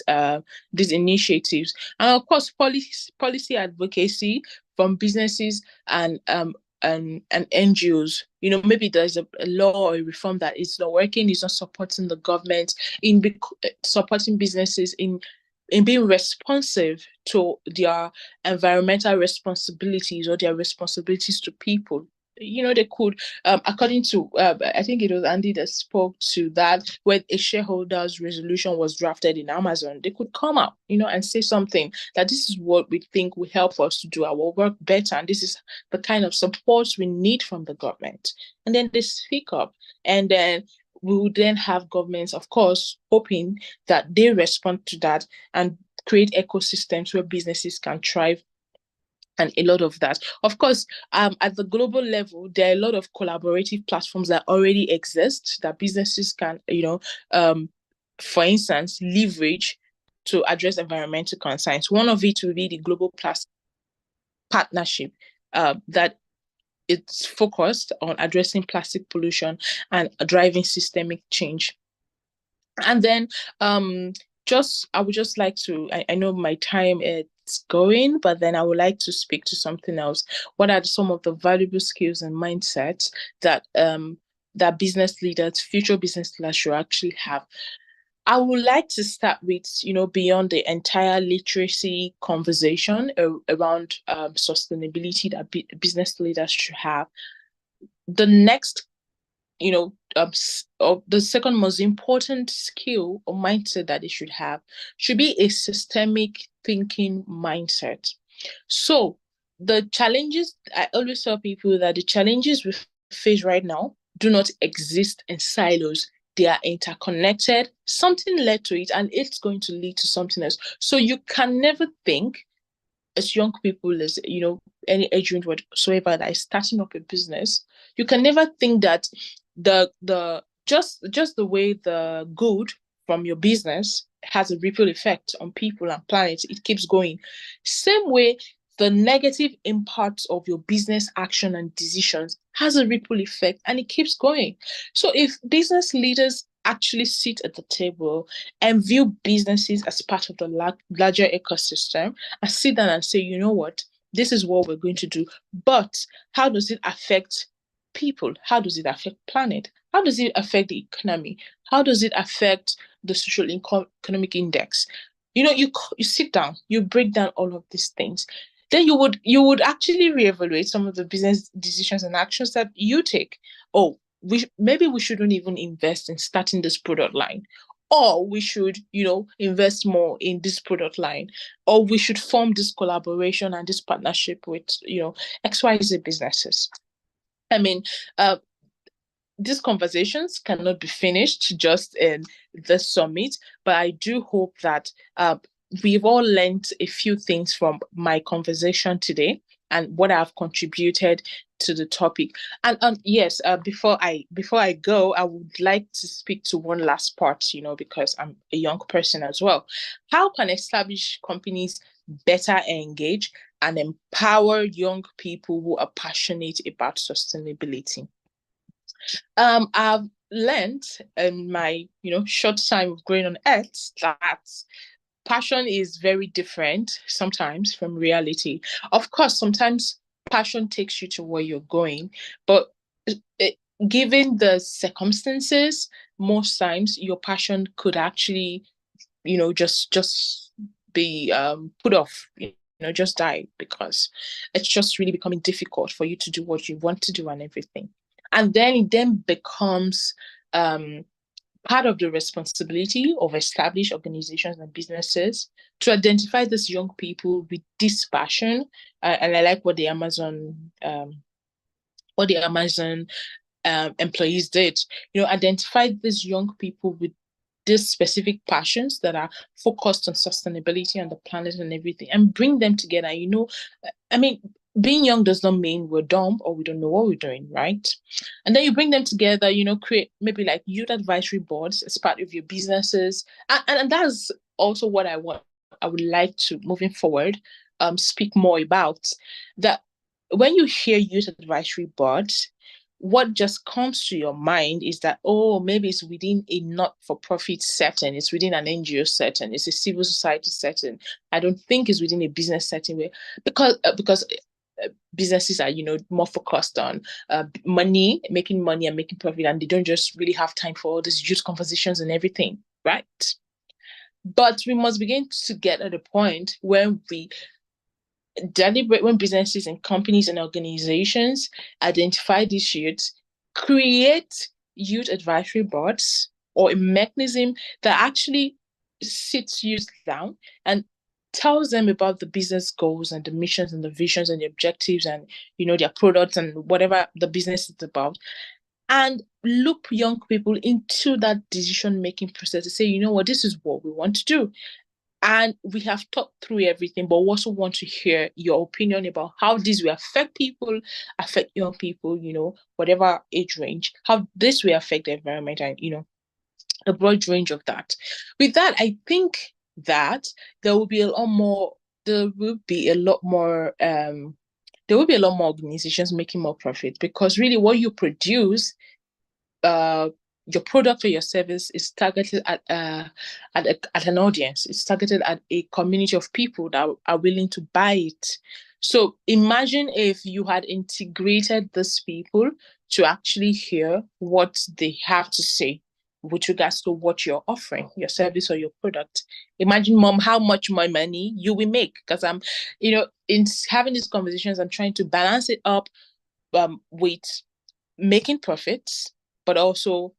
K: initiatives. And of course, policy advocacy from businesses and and NGOs. Maybe there's a law or a reform that is not working, is not supporting the government in supporting businesses in being responsive to their environmental responsibilities or their responsibilities to people. They could, according to, I think it was Andy that spoke to that, when a shareholders resolution was drafted in Amazon, they could come out, and say something that this is what we think will help us to do our work better. And this is the kind of support we need from the government. And then they speak up. And then we would then have governments, of course, hoping that they respond to that and create ecosystems where businesses can thrive and a lot of that. Of course, at the global level, there are a lot of collaborative platforms that already exist that businesses can, for instance, leverage to address environmental concerns. One of it will be the Global Plastic Partnership that it's focused on addressing plastic pollution and driving systemic change. And then I would just like to, I know my time is going, but then I would like to speak to something else. What are some of the valuable skills and mindsets that that business leaders, future business leaders should actually have? I would like to start with, beyond the entire literacy conversation around sustainability that business leaders should have. The next, the second most important skill or mindset that they should have should be a systemic thinking mindset. So the challenges, I always tell people that the challenges we face right now do not exist in silos. They are interconnected. Something led to it, and it's going to lead to something else. So you can never think, as young people, as any age range whatsoever that is starting up a business, you can never think that just the way the good from your business has a ripple effect on people and planet, it keeps going. Same way, the negative impact of your business action and decisions has a ripple effect and it keeps going. So if business leaders actually sit at the table and view businesses as part of the larger ecosystem and sit down and say, you know what, this is what we're going to do, but how does it affect people? How does it affect planet? How does it affect the economy? How does it affect the social economic index? You sit down, you break down all of these things. Then you would actually reevaluate some of the business decisions and actions that you take. Oh, maybe we shouldn't even invest in starting this product line, or we should invest more in this product line, or we should form this collaboration and this partnership with XYZ businesses. I mean, these conversations cannot be finished just in the summit, but I do hope that we've all learned a few things from my conversation today and what I've contributed to the topic. And yes, before I go, I would like to speak to one last part, because I'm a young person as well. How can established companies better engage and empower young people who are passionate about sustainability? I've learned in my short time of growing on Earth that passion is very different sometimes from reality. Of course, sometimes passion takes you to where you're going, but given the circumstances, most times your passion could actually, just be put off. Just die, because it's just really becoming difficult for you to do what you want to do and everything. And then it then becomes part of the responsibility of established organizations and businesses to identify these young people with this passion. And I like what the Amazon employees did. Identify these young people with these specific passions that are focused on sustainability and the planet and everything, and bring them together. I mean, being young does not mean we're dumb or we don't know what we're doing, right? And then you bring them together, create maybe like youth advisory boards as part of your businesses. And that's also what I would like to, moving forward, speak more about. That when you hear youth advisory boards, what just comes to your mind is that, oh, maybe it's within a not-for-profit setting, it's within an NGO setting, it's a civil society setting. I don't think it's within a business setting, because businesses are, more focused on money, making money and making profit, and they don't just really have time for all these youth conversations and everything, right? But we must begin to get at a point when we deliberate, when businesses and companies and organizations identify these youths, create youth advisory boards or a mechanism that actually sits youth down and tells them about the business goals and the missions and the visions and the objectives and their products and whatever the business is about, and loop young people into that decision making process to say, what, this is what we want to do. And we have talked through everything, but we also want to hear your opinion about how this will affect people, affect young people, whatever age range, how this will affect the environment and, a broad range of that. With that, I think that there will be a lot more, there will be a lot more organizations making more profit, because really what you produce, your product or your service is targeted at an audience. It's targeted at a community of people that are willing to buy it. So imagine if you had integrated these people to actually hear what they have to say with regards to what you're offering, your service or your product. Imagine, Mom, how much more money you will make. Because I'm, in having these conversations, I'm trying to balance it up with making profits, but also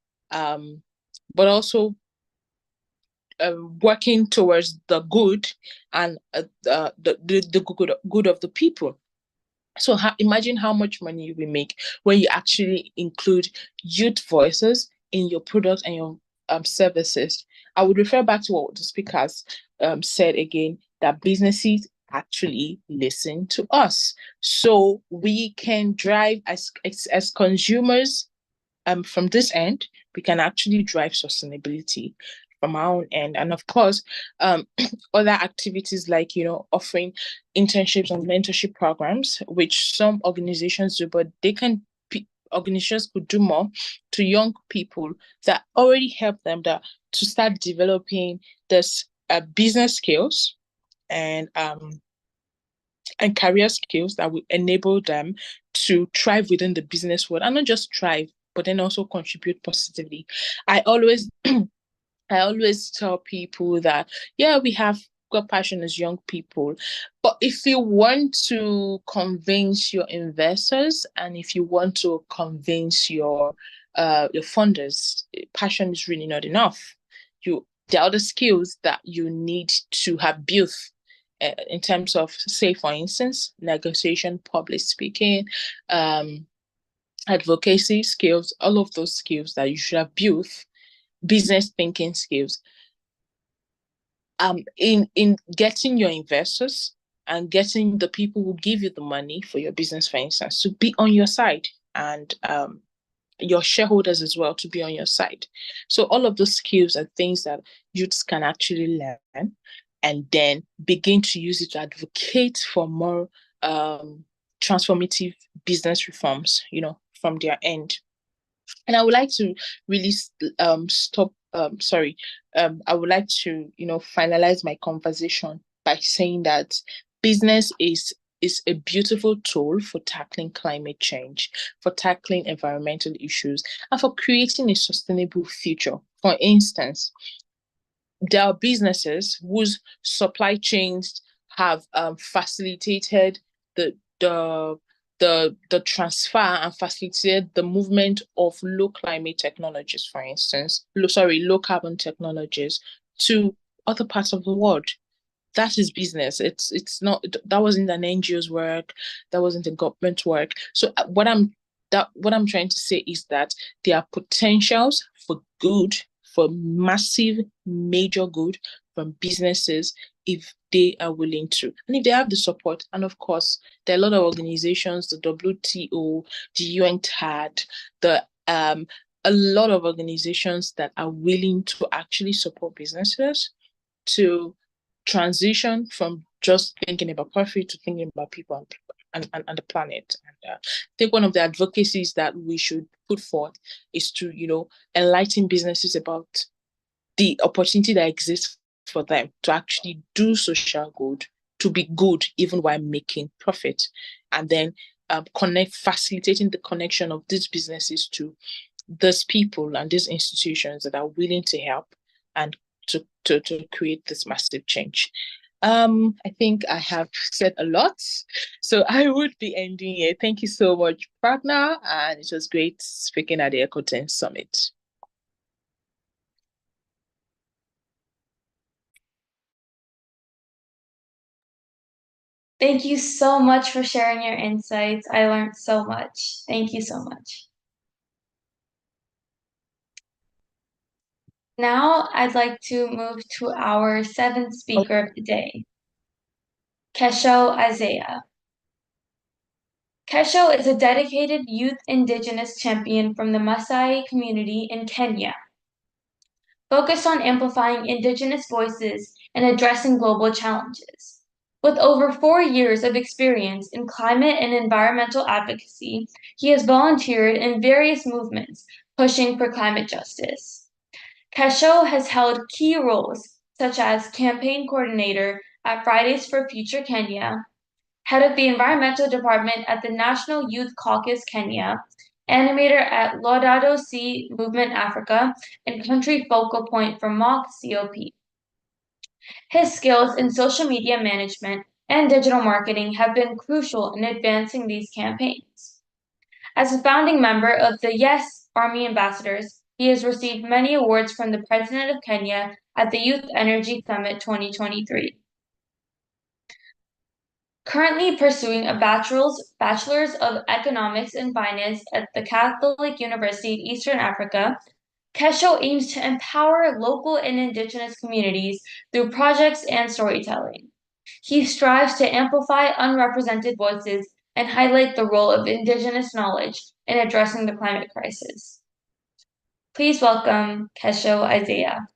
K: working towards the good and the good of the people. So imagine how much money you will make when you actually include youth voices in your products and your services. I would refer back to what the speakers said again, that businesses actually listen to us. So we can drive as consumers. From this end, we can actually drive sustainability from our own end. And of course, other activities like, offering internships and mentorship programs, which some organizations do, but organizations could do more to young people that already help them to start developing this business skills and career skills that will enable them to thrive within the business world, and not just thrive, but then also contribute positively. I always tell people that, yeah, we have got passion as young people, but if you want to convince your investors and if you want to convince your funders, passion is really not enough. There are other skills that you need to have built in terms of, say, for instance, negotiation, public speaking, advocacy skills, all of those skills that you should have built, business thinking skills. In getting your investors and getting the people who give you the money for your business, for instance, to be on your side, and your shareholders as well to be on your side. So all of those skills are things that youths can actually learn and then begin to use it to advocate for more transformative business reforms, from their end. And I would like to really I would like to, finalize my conversation by saying that business is a beautiful tool for tackling climate change, for tackling environmental issues, and for creating a sustainable future. For instance, there are businesses whose supply chains have facilitated the transfer and facilitated the movement of low climate technologies, for instance, low carbon technologies to other parts of the world. That is business. It's not, that wasn't an NGO's work, that wasn't a government work. So what I'm trying to say is that there are potentials for good, for massive, major good from businesses if they are willing to, and if they have the support. And of course, there are a lot of organizations, the WTO, the UNCTAD, a lot of organizations that are willing to actually support businesses to transition from just thinking about profit to thinking about people and the planet. And I think one of the advocacies that we should put forth is to, enlighten businesses about the opportunity that exists for them to actually do social good to be good even while making profit, and then facilitating the connection of these businesses to those people and these institutions that are willing to help and to create this massive change. I think I have said a lot, so I would be ending here. Thank you so much, partner, and it was great speaking at the EcoTeens Summit.
A: Thank you so much for sharing your insights. I learned so much. Thank you so much. Now I'd like to move to our seventh speaker of the day, Kesho Isaiah. Kesho is a dedicated youth indigenous champion from the Maasai community in Kenya, focused on amplifying indigenous voices and addressing global challenges. With over 4 years of experience in climate and environmental advocacy, he has volunteered in various movements pushing for climate justice. Kesho has held key roles such as campaign coordinator at Fridays for Future Kenya, head of the environmental department at the National Youth Caucus Kenya, animator at Laudado Si Movement Africa, and country focal point for Mock COP. His skills in social media management and digital marketing have been crucial in advancing these campaigns. As a founding member of the Yes Army Ambassadors, he has received many awards from the President of Kenya at the Youth Energy Summit 2023. Currently pursuing a bachelor's of economics and finance at the Catholic University of Eastern Africa, Kesho aims to empower local and indigenous communities through projects and storytelling. He strives to amplify unrepresented voices and highlight the role of indigenous knowledge in addressing the climate crisis. Please welcome Kesho Isaiah.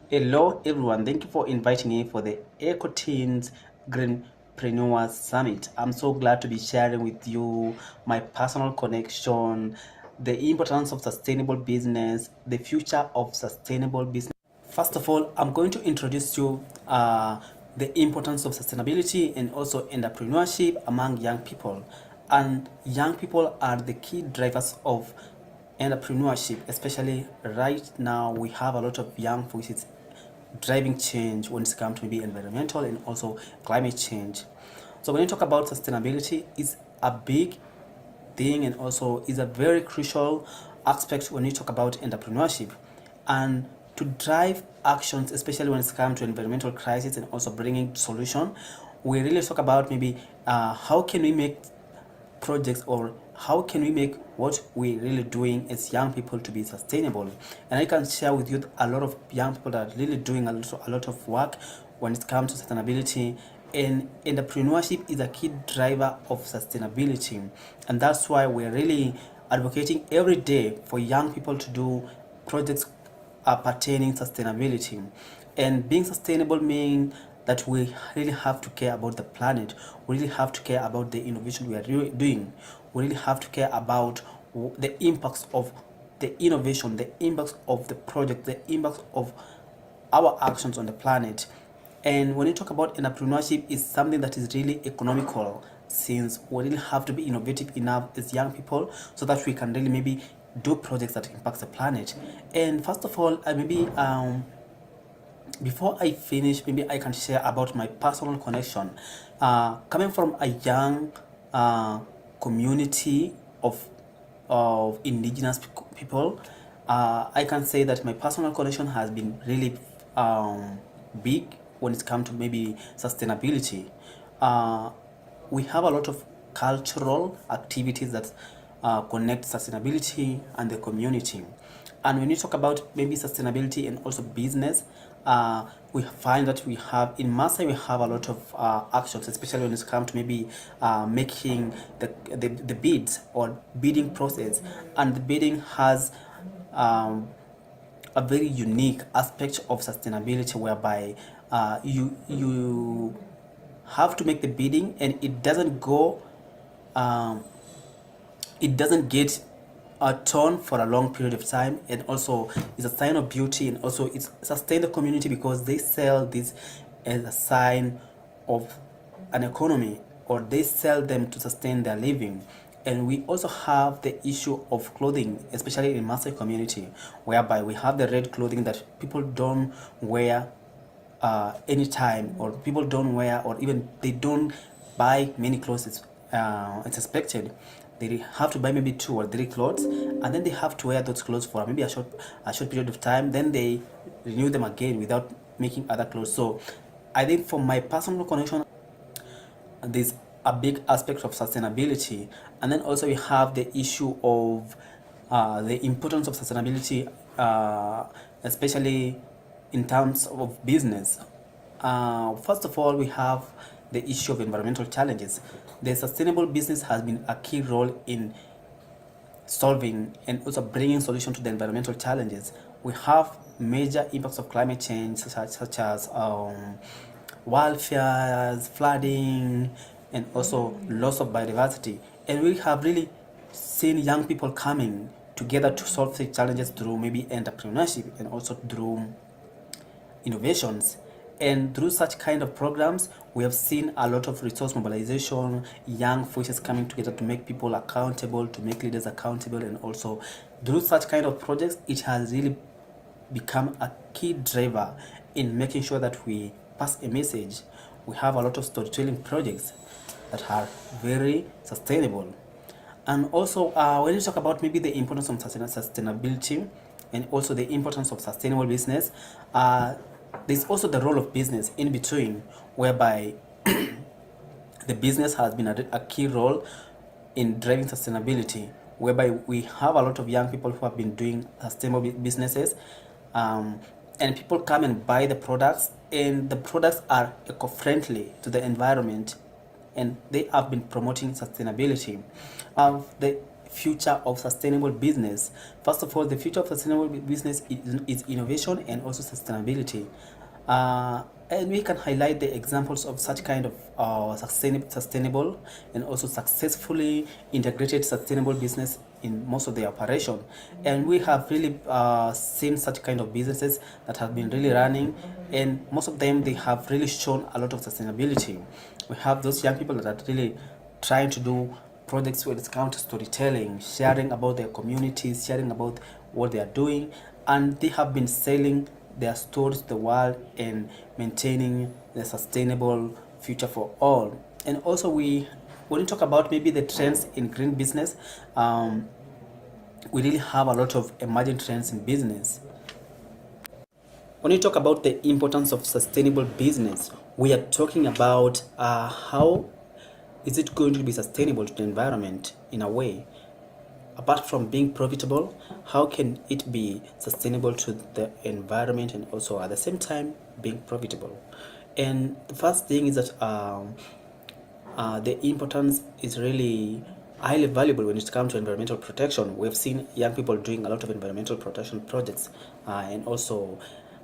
L: Hello everyone, thank you for inviting me for the EcoTeens Greenpreneurs Summit. I'm so glad to be sharing with you my personal connection, the importance of sustainable business, the future of sustainable business. First of all, I'm going to introduce you the importance of sustainability and also entrepreneurship among young people. And young people are the key drivers of entrepreneurship, especially right now we have a lot of young voices driving change when it comes to maybe environmental and also climate change. So when you talk about sustainability, it's a big thing and also is a very crucial aspect when you talk about entrepreneurship. And to drive actions, especially when it comes to environmental crisis and also bringing solution, we really talk about maybe how can we make projects or how can we make what we're really doing as young people to be sustainable. And I can share with you a lot of young people that are really doing a lot of work when it comes to sustainability, and entrepreneurship is a key driver of sustainability, and that's why we're really advocating every day for young people to do projects pertaining sustainability. And being sustainable means that we really have to care about the planet. We really have to care about the innovation we are doing. We really have to care about the impacts of the innovation, the impacts of the project, the impacts of our actions on the planet. And when you talk about entrepreneurship, it's something that is really economical, since we really have to be innovative enough as young people so that we can really maybe do projects that impact the planet. And first of all, before I finish, maybe I can share about my personal connection. Coming from a young community of indigenous people, I can say that my personal connection has been really big when it comes to maybe sustainability. We have a lot of cultural activities that connect sustainability and the community. And when you talk about maybe sustainability and also business, we find that we have in Maasai we have a lot of actions, especially when it comes to maybe making the bids or bidding process. And the bidding has a very unique aspect of sustainability, whereby you have to make the bidding and it doesn't go it doesn't get torn for a long period of time, and also it's a sign of beauty, and also it's sustained the community because they sell this as a sign of an economy, or they sell them to sustain their living. And we also have the issue of clothing, especially in Maasai community, whereby we have the red clothing that people don't wear anytime, or people don't wear, or even they don't buy many clothes it's expected. They have to buy maybe 2 or 3 clothes, and then they have to wear those clothes for maybe a short period of time, then they renew them again without making other clothes. So I think, for my personal connection, there's a big aspect of sustainability. And then also we have the issue of the importance of sustainability, especially in terms of business. First of all, we have the issue of environmental challenges. The sustainable business has been a key role in solving and also bringing solution to the environmental challenges. We have major impacts of climate change, such as wildfires, flooding, and also loss of biodiversity. And we have really seen young people coming together to solve these challenges through maybe entrepreneurship, and also through innovations. And through such kind of programs, we have seen a lot of resource mobilization, young voices coming together to make people accountable, to make leaders accountable. And also through such kind of projects, it has really become a key driver in making sure that we pass a message. We have a lot of storytelling projects that are very sustainable. And also, when you talk about maybe the importance of sustainability, and also the importance of sustainable business, there's also the role of business in between, whereby the business has been a key role in driving sustainability, whereby we have a lot of young people who have been doing sustainable businesses, and people come and buy the products, and the products are eco-friendly to the environment, and they have been promoting sustainability. The future of sustainable business. First of all, the future of sustainable business is innovation and also sustainability. And we can highlight the examples of such kind of sustainable and also successfully integrated sustainable business in most of the operation. And we have really seen such kind of businesses that have been really running, and most of them, they have really shown a lot of sustainability. We have those young people that are really trying to do projects where it's counter storytelling, sharing about their communities, sharing about what they are doing, and they have been selling their stories to the world and maintaining the sustainable future for all. And also, when we talk about maybe the trends in green business, we really have a lot of emerging trends in business. When you talk about the importance of sustainable business, we are talking about how is it going to be sustainable to the environment in a way. Apart from being profitable, how can it be sustainable to the environment and also at the same time being profitable? And the first thing is that the importance is really highly valuable when it comes to environmental protection. We've seen young people doing a lot of environmental protection projects, and also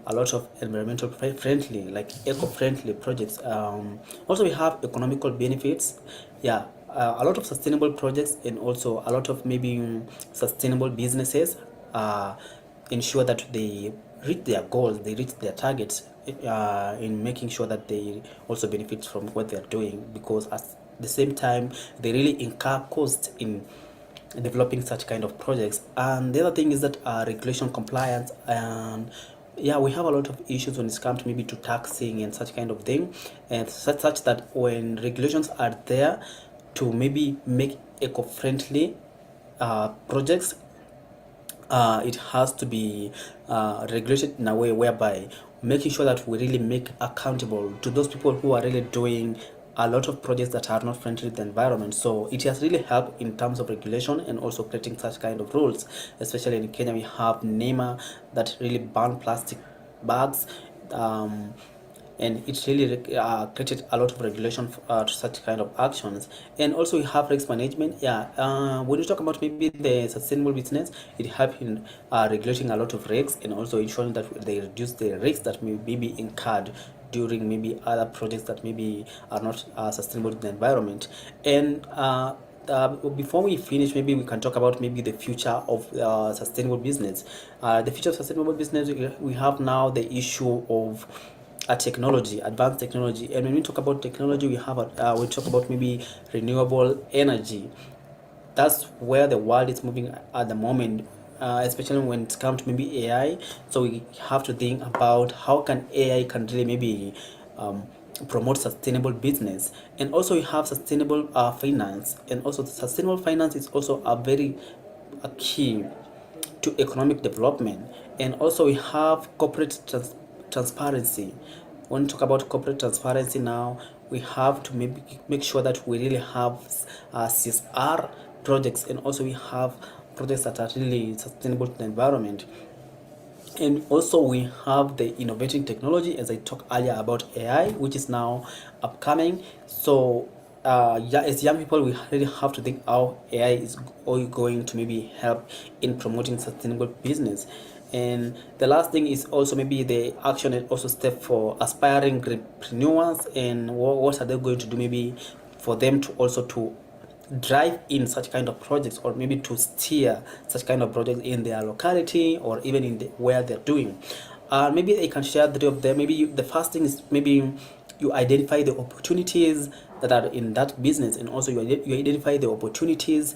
L: a lot of environmental friendly, like eco-friendly projects. Also, we have economical benefits. Yeah, a lot of sustainable projects, and also a lot of maybe sustainable businesses ensure that they reach their goals, they reach their targets, in making sure that they also benefit from what they're doing, because at the same time they really incur costs in developing such kind of projects. And the other thing is that regulation compliance, and yeah, we have a lot of issues when it comes to maybe to taxing and such kind of thing, and such that when regulations are there to maybe make eco-friendly projects, it has to be regulated in a way whereby making sure that we really make accountable to those people who are really doing a lot of projects that are not friendly to the environment. So it has really helped in terms of regulation and also creating such kind of rules. Especially in Kenya, we have NEMA that really ban plastic bags, and it really created a lot of regulation to such kind of actions. And also we have risk management. Yeah, when you talk about maybe the sustainable business, it helps in regulating a lot of risks, and also ensuring that they reduce the risks that may be incurred during maybe other projects that maybe are not sustainable to the environment. And before we finish, maybe we can talk about maybe the future of sustainable business. The future of sustainable business, we have now the issue of technology, advanced technology. And when we talk about technology, we talk about maybe renewable energy. That's where the world is moving at the moment, especially when it comes to maybe AI. So we have to think about how can AI can really maybe promote sustainable business. And also we have sustainable finance, and also sustainable finance is also a key to economic development. And also we have corporate transparency. When we talk about corporate transparency now, we have to maybe make sure that we really have CSR projects, and also we have projects that are really sustainable to the environment. And also we have the innovating technology, as I talked earlier about AI, which is now upcoming. So yeah, as young people, we really have to think how AI is going to maybe help in promoting sustainable business. And the last thing is also maybe the action and also step for aspiring entrepreneurs, and what are they going to do maybe for them to also to drive in such kind of projects, or maybe to steer such kind of projects in their locality, or even in where they're doing. Maybe they can share the three of them. Maybe the first thing is maybe you identify the opportunities that are in that business, and also you identify the opportunities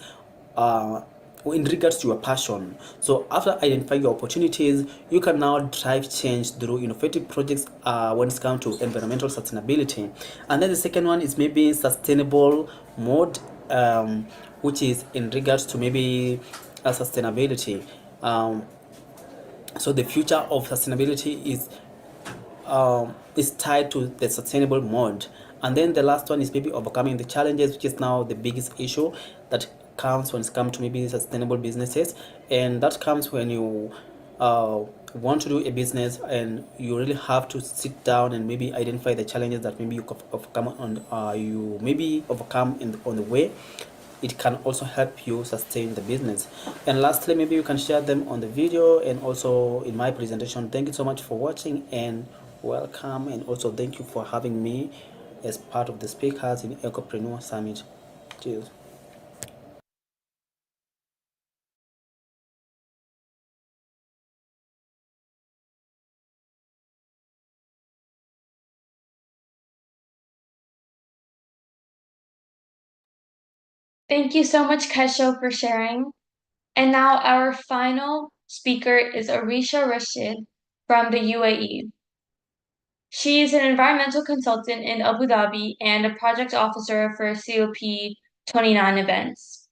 L: in regards to your passion. So after identifying your opportunities, you can now drive change through innovative projects when it comes to environmental sustainability. And then the second one is maybe sustainable mode, which is in regards to maybe sustainability. So the future of sustainability is tied to the sustainable mode. And then the last one is maybe overcoming the challenges, which is now the biggest issue that comes when it comes to maybe sustainable businesses. And that comes when you want to do a business, and you really have to sit down and maybe identify the challenges that maybe you overcome on the way. It can also help you sustain the business. And lastly, maybe you can share them on the video and also in my presentation. Thank you so much for watching, and welcome, and also thank you for having me as part of the speakers in Ecopreneur Summit. Cheers.
A: Thank you so much, Kesho, for sharing. And now our final speaker is Arisha Rashid from the UAE. She is an environmental consultant in Abu Dhabi and a project officer for COP29 events.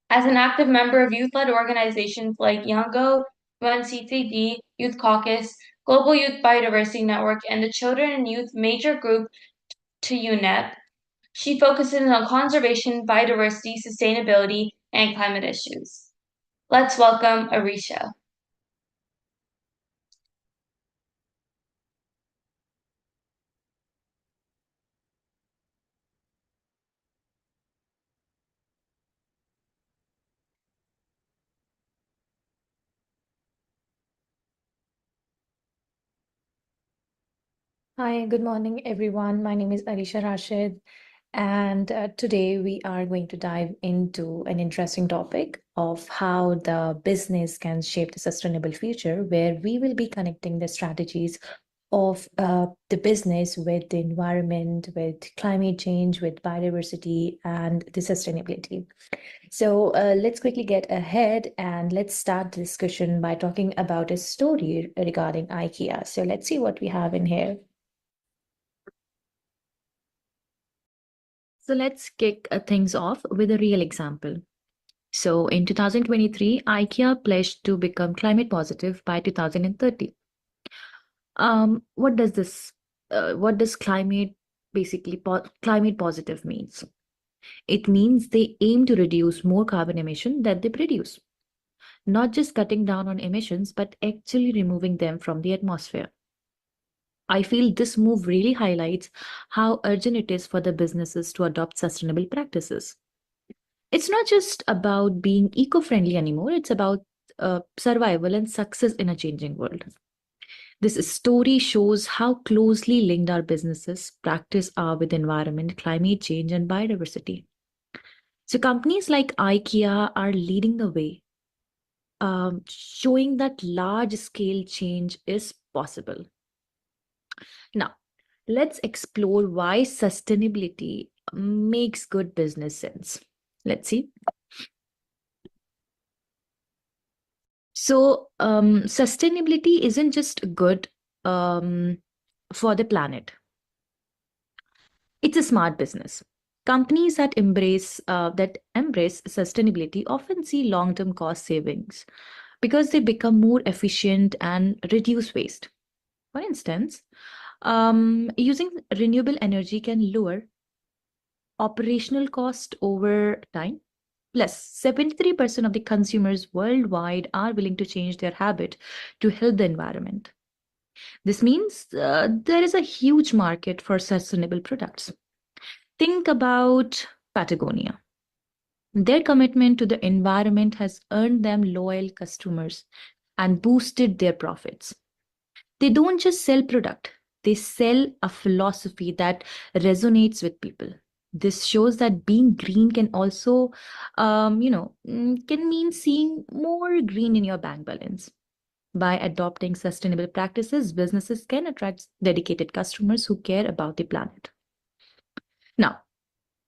A: As an active member of youth-led organizations like Yango, UNCTD, Youth Caucus, Global Youth Biodiversity Network, and the Children and Youth Major Group to UNEP, she focuses on conservation, biodiversity, sustainability, and climate issues. Let's welcome Arisha.
M: Hi, good morning, everyone. My name is Arisha Rashid, and today we are going to dive into an interesting topic of how the business can shape the sustainable future, where we will be connecting the strategies of the business with the environment, with climate change, with biodiversity, and the sustainability. So let's quickly get ahead and let's start the discussion by talking about a story regarding IKEA. So let's see what we have in here. So let's kick things off with a real example. So in 2023, IKEA pledged to become climate positive by 2030. What does climate climate positive means? It means they aim to reduce more carbon emission that they produce, not just cutting down on emissions, but actually removing them from the atmosphere. I feel this move really highlights how urgent it is for the businesses to adopt sustainable practices. It's not just about being eco-friendly anymore, it's about survival and success in a changing world. This story shows how closely linked our businesses practice are with environment, climate change, and biodiversity. So companies like IKEA are leading the way, showing that large-scale change is possible. Now, let's explore why sustainability makes good business sense. Let's see. So, sustainability isn't just good for the planet. It's a smart business. Companies that embrace sustainability often see long-term cost savings because they become more efficient and reduce waste. For instance, using renewable energy can lower operational cost over time. Plus, 73% of the consumers worldwide are willing to change their habit to help the environment. This means there is a huge market for sustainable products. Think about Patagonia. Their commitment to the environment has earned them loyal customers and boosted their profits. They don't just sell product, they sell a philosophy that resonates with people. This shows that being green can also, can mean seeing more green in your bank balance. By adopting sustainable practices, businesses can attract dedicated customers who care about the planet. Now,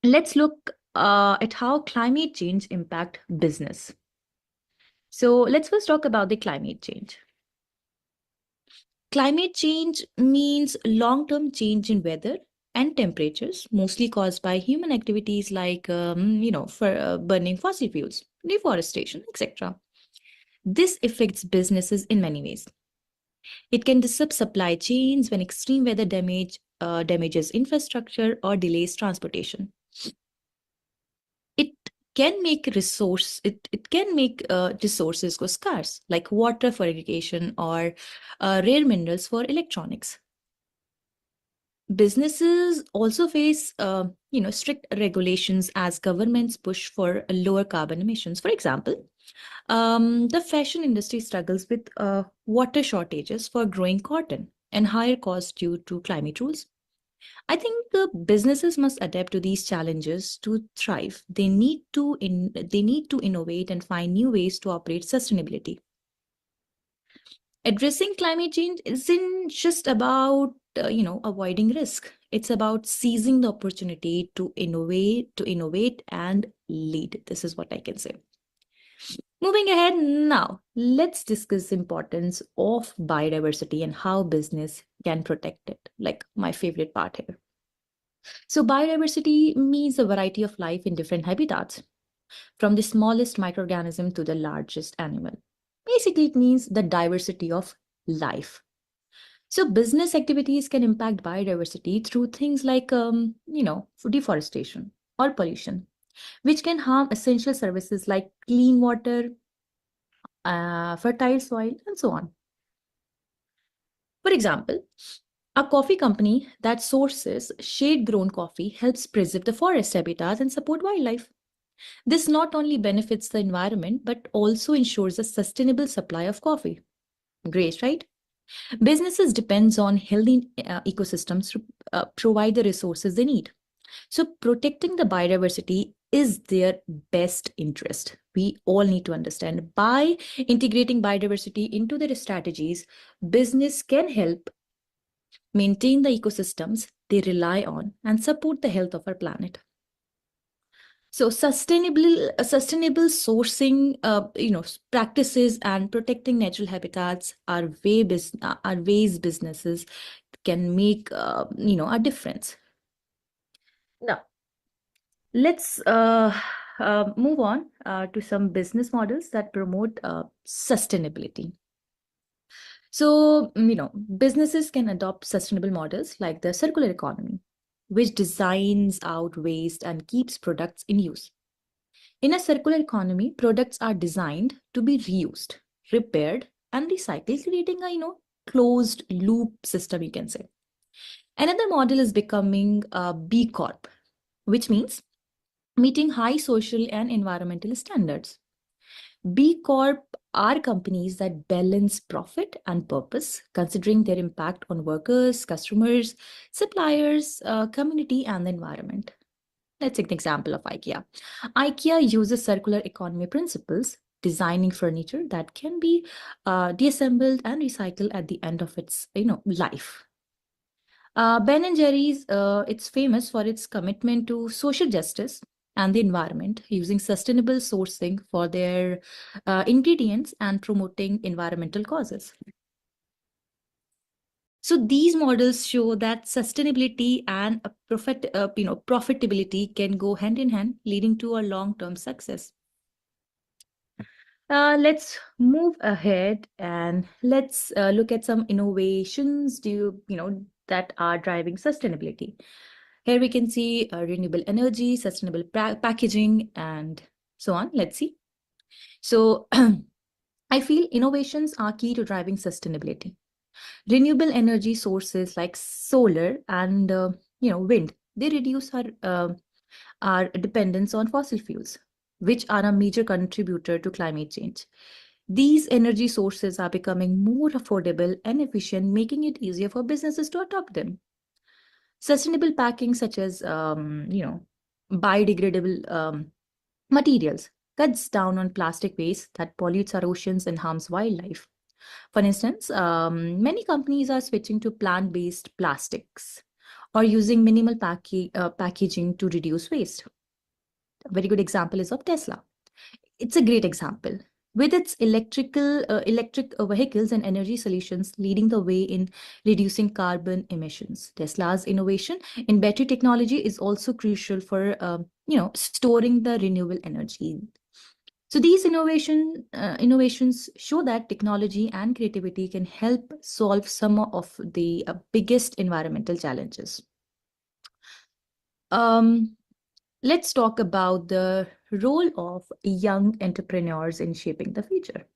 M: let's look at how climate change impact business. So let's first talk about the climate change. Climate change means long-term change in weather and temperatures, mostly caused by human activities like, burning fossil fuels, deforestation, etc. This affects businesses in many ways. It can disrupt supply chains when extreme weather damages infrastructure or delays transportation. It can make resources go scarce, like water for irrigation or rare minerals for electronics. Businesses also face, strict regulations as governments push for lower carbon emissions. For example, the fashion industry struggles with water shortages for growing cotton and higher costs due to climate rules. I think businesses must adapt to these challenges to thrive. They need to innovate and find new ways to operate sustainability. Addressing climate change isn't just about avoiding risk. It's about seizing the opportunity to innovate and lead. This is what I can say. Moving ahead now, let's discuss the importance of biodiversity and how business can protect it, like my favorite part here. So biodiversity means a variety of life in different habitats, from the smallest microorganism to the largest animal. Basically, it means the diversity of life. So business activities can impact biodiversity through things like, deforestation or pollution, which can harm essential services like clean water, fertile soil, and so on. For example, a coffee company that sources shade-grown coffee helps preserve the forest habitats and support wildlife. This not only benefits the environment, but also ensures a sustainable supply of coffee. Great, right? Businesses depends on healthy ecosystems to provide the resources they need. So protecting the biodiversity is their best interest. We all need to understand by integrating biodiversity into their strategies, business can help maintain the ecosystems they rely on and support the health of our planet. So sustainable sourcing, practices and protecting natural habitats are ways businesses can make, a difference. Now, let's move on to some business models that promote sustainability. So, businesses can adopt sustainable models like the circular economy, which designs out waste and keeps products in use. In a circular economy, products are designed to be reused, repaired, and recycled, creating a closed loop system, you can say. Another model is becoming a B Corp, which means meeting high social and environmental standards. B Corp are companies that balance profit and purpose, considering their impact on workers, customers, suppliers, community, and the environment. Let's take the example of IKEA. IKEA uses circular economy principles, designing furniture that can be deassembled and recycled at the end of its life. Ben and Jerry's, it's famous for its commitment to social justice and the environment, using sustainable sourcing for their ingredients and promoting environmental causes. So these models show that sustainability and profitability can go hand in hand, leading to a long-term success. Let's move ahead and let's look at some innovations that are driving sustainability. Here we can see renewable energy, sustainable packaging, and so on. Let's see. So I feel innovations are key to driving sustainability. Renewable energy sources like solar and wind, they reduce our dependence on fossil fuels, which are a major contributor to climate change. These energy sources are becoming more affordable and efficient, making it easier for businesses to adopt them. Sustainable packing, such as biodegradable materials, cuts down on plastic waste that pollutes our oceans and harms wildlife. For instance, many companies are switching to plant-based plastics or using minimal packaging to reduce waste. A very good example is of Tesla. It's a great example. With its electric vehicles and energy solutions leading the way in reducing carbon emissions. Tesla's innovation in battery technology is also crucial for storing the renewable energy. So these innovations show that technology and creativity can help solve some of the biggest environmental challenges. Let's talk about the role of young entrepreneurs in shaping the future.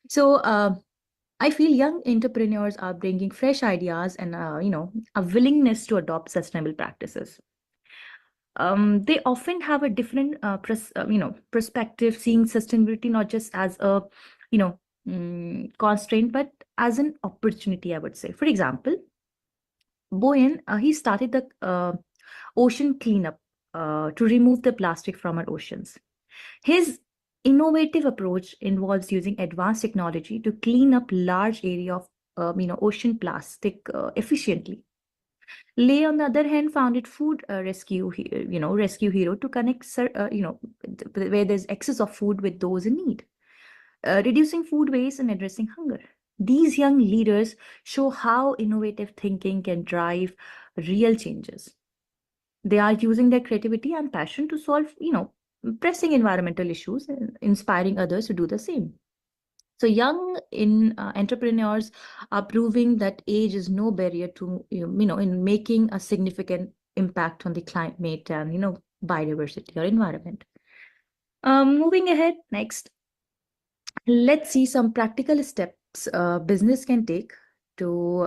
M: So I feel young entrepreneurs are bringing fresh ideas and a willingness to adopt sustainable practices. They often have a different perspective, seeing sustainability not just as a constraint, but as an opportunity, I would say. For example, Boyan, he started the ocean cleanup to remove the plastic from our oceans. His innovative approach involves using advanced technology to clean up large area of ocean plastic efficiently. Lay, on the other hand, founded Food Rescue Hero to connect, where there's excess of food with those in need, reducing food waste and addressing hunger. These young leaders show how innovative thinking can drive real changes. They are using their creativity and passion to solve, pressing environmental issues, and inspiring others to do the same. So young entrepreneurs are proving that age is no barrier to, in making a significant impact on the climate and, biodiversity or environment. Moving ahead, next, let's see some practical steps business can take to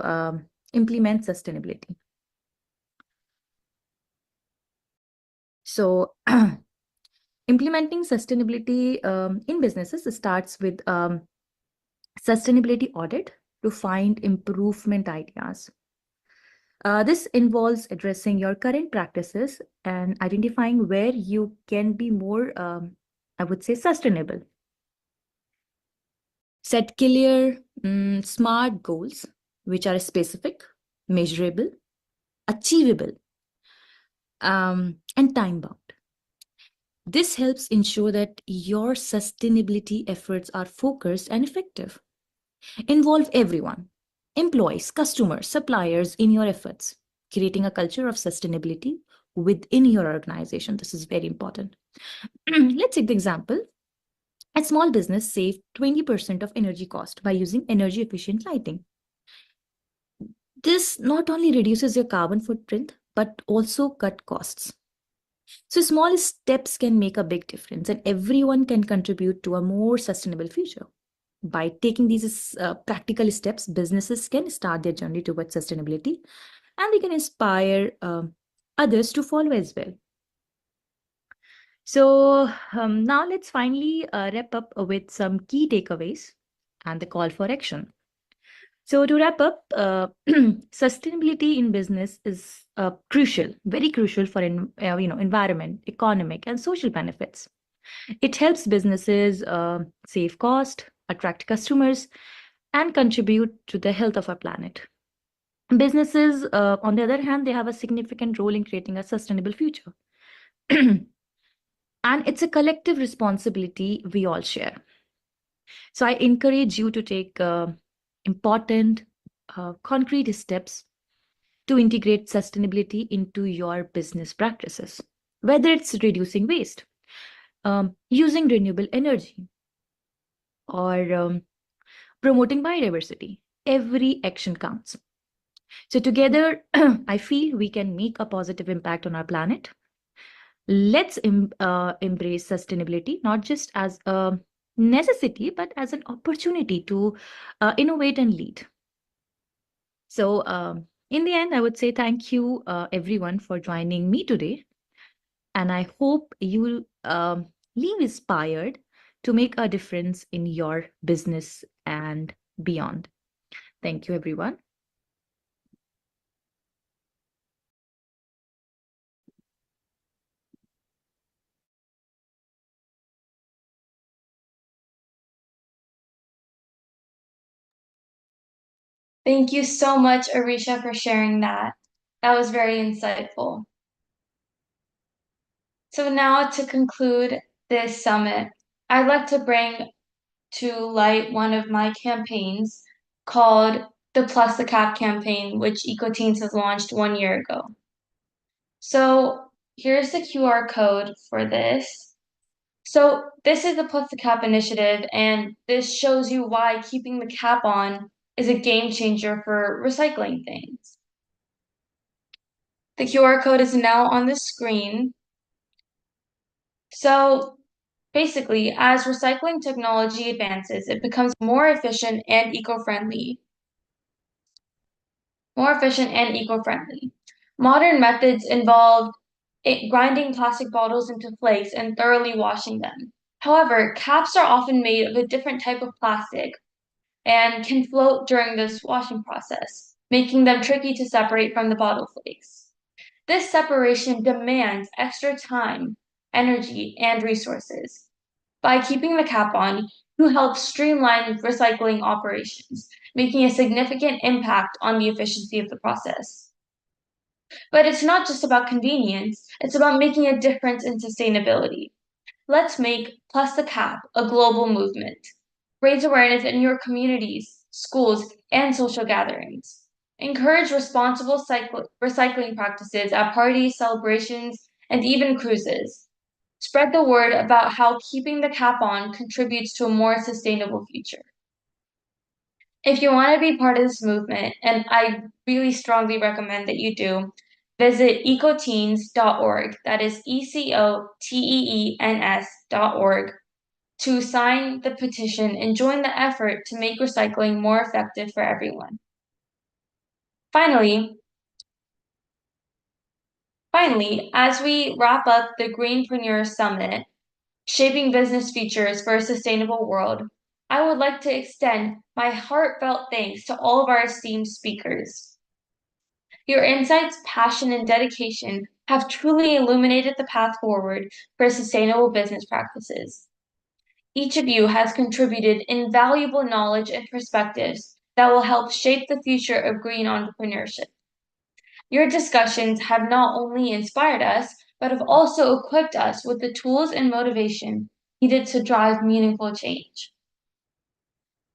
M: implement sustainability. So implementing sustainability in businesses starts with sustainability audit to find improvement ideas. This involves addressing your current practices and identifying where you can be more, I would say, sustainable. Set clear, smart goals, which are specific, measurable, achievable, and time-bound. This helps ensure that your sustainability efforts are focused and effective. Involve everyone, employees, customers, suppliers in your efforts, creating a culture of sustainability within your organization. This is very important. Let's take the example. A small business saved 20% of energy cost by using energy efficient lighting. This not only reduces your carbon footprint, but also cut costs. So small steps can make a big difference, and everyone can contribute to a more sustainable future. By taking these practical steps, businesses can start their journey towards sustainability, and they can inspire others to follow as well. So now let's finally wrap up with some key takeaways and the call for action. So to wrap up, sustainability in business is crucial, very crucial for environment, economic, and social benefits. It helps businesses save cost, attract customers, and contribute to the health of our planet. Businesses, on the other hand, they have a significant role in creating a sustainable future. And it's a collective responsibility we all share. So I encourage you to take important, concrete steps to integrate sustainability into your business practices, whether it's reducing waste, using renewable energy, or promoting biodiversity. Every action counts. So together, I feel we can make a positive impact on our planet. Let's embrace sustainability, not just as a necessity, but as an opportunity to innovate and lead. So in the end, I would say thank you, everyone, for joining me today. And I hope you leave inspired to make a difference in your business and beyond. Thank you, everyone.
A: Thank you so much, Arisha, for sharing that. That was very insightful. So now to conclude this summit, I'd like to bring to light one of my campaigns called the Plus the Cap campaign, which EcoTeens has launched 1 year ago. So here's the QR code for this. So this is the Plus the Cap initiative, and this shows you why keeping the cap on is a game changer for recycling things. The QR code is now on the screen. So basically, as recycling technology advances, it becomes more efficient and eco-friendly. Modern methods involve grinding plastic bottles into flakes and thoroughly washing them. However, caps are often made of a different type of plastic and can float during this washing process, making them tricky to separate from the bottle flakes. This separation demands extra time, energy, and resources. By keeping the cap on, you help streamline recycling operations, making a significant impact on the efficiency of the process. But it's not just about convenience, it's about making a difference in sustainability. Let's make Plus the Cap a global movement. Raise awareness in your communities, schools, and social gatherings. Encourage responsible recycling practices at parties, celebrations, and even cruises. Spread the word about how keeping the cap on contributes to a more sustainable future. If you want to be part of this movement, and I really strongly recommend that you do, visit ecoteens.org, that is ECOTEENS.org, to sign the petition and join the effort to make recycling more effective for everyone. Finally, as we wrap up the Greenpreneur Summit, Shaping Business Futures for a Sustainable World, I would like to extend my heartfelt thanks to all of our esteemed speakers. Your insights, passion, and dedication have truly illuminated the path forward for sustainable business practices. Each of you has contributed invaluable knowledge and perspectives that will help shape the future of green entrepreneurship. Your discussions have not only inspired us, but have also equipped us with the tools and motivation needed to drive meaningful change.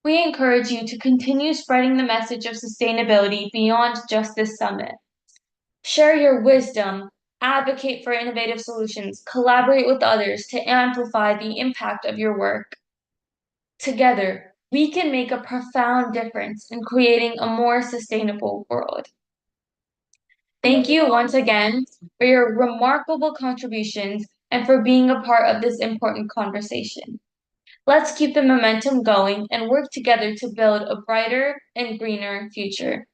A: We encourage you to continue spreading the message of sustainability beyond just this summit. Share your wisdom, advocate for innovative solutions, collaborate with others to amplify the impact of your work. Together, we can make a profound difference in creating a more sustainable world. Thank you once again for your remarkable contributions and for being a part of this important conversation. Let's keep the momentum going and work together to build a brighter and greener future.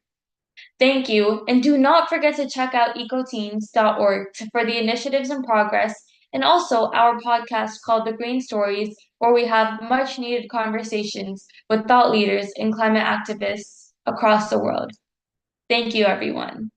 A: Thank you, and do not forget to check out ecoteens.org for the initiatives in progress and also our podcast called The Green Stories, where we have much needed conversations with thought leaders and climate activists across the world. Thank you, everyone.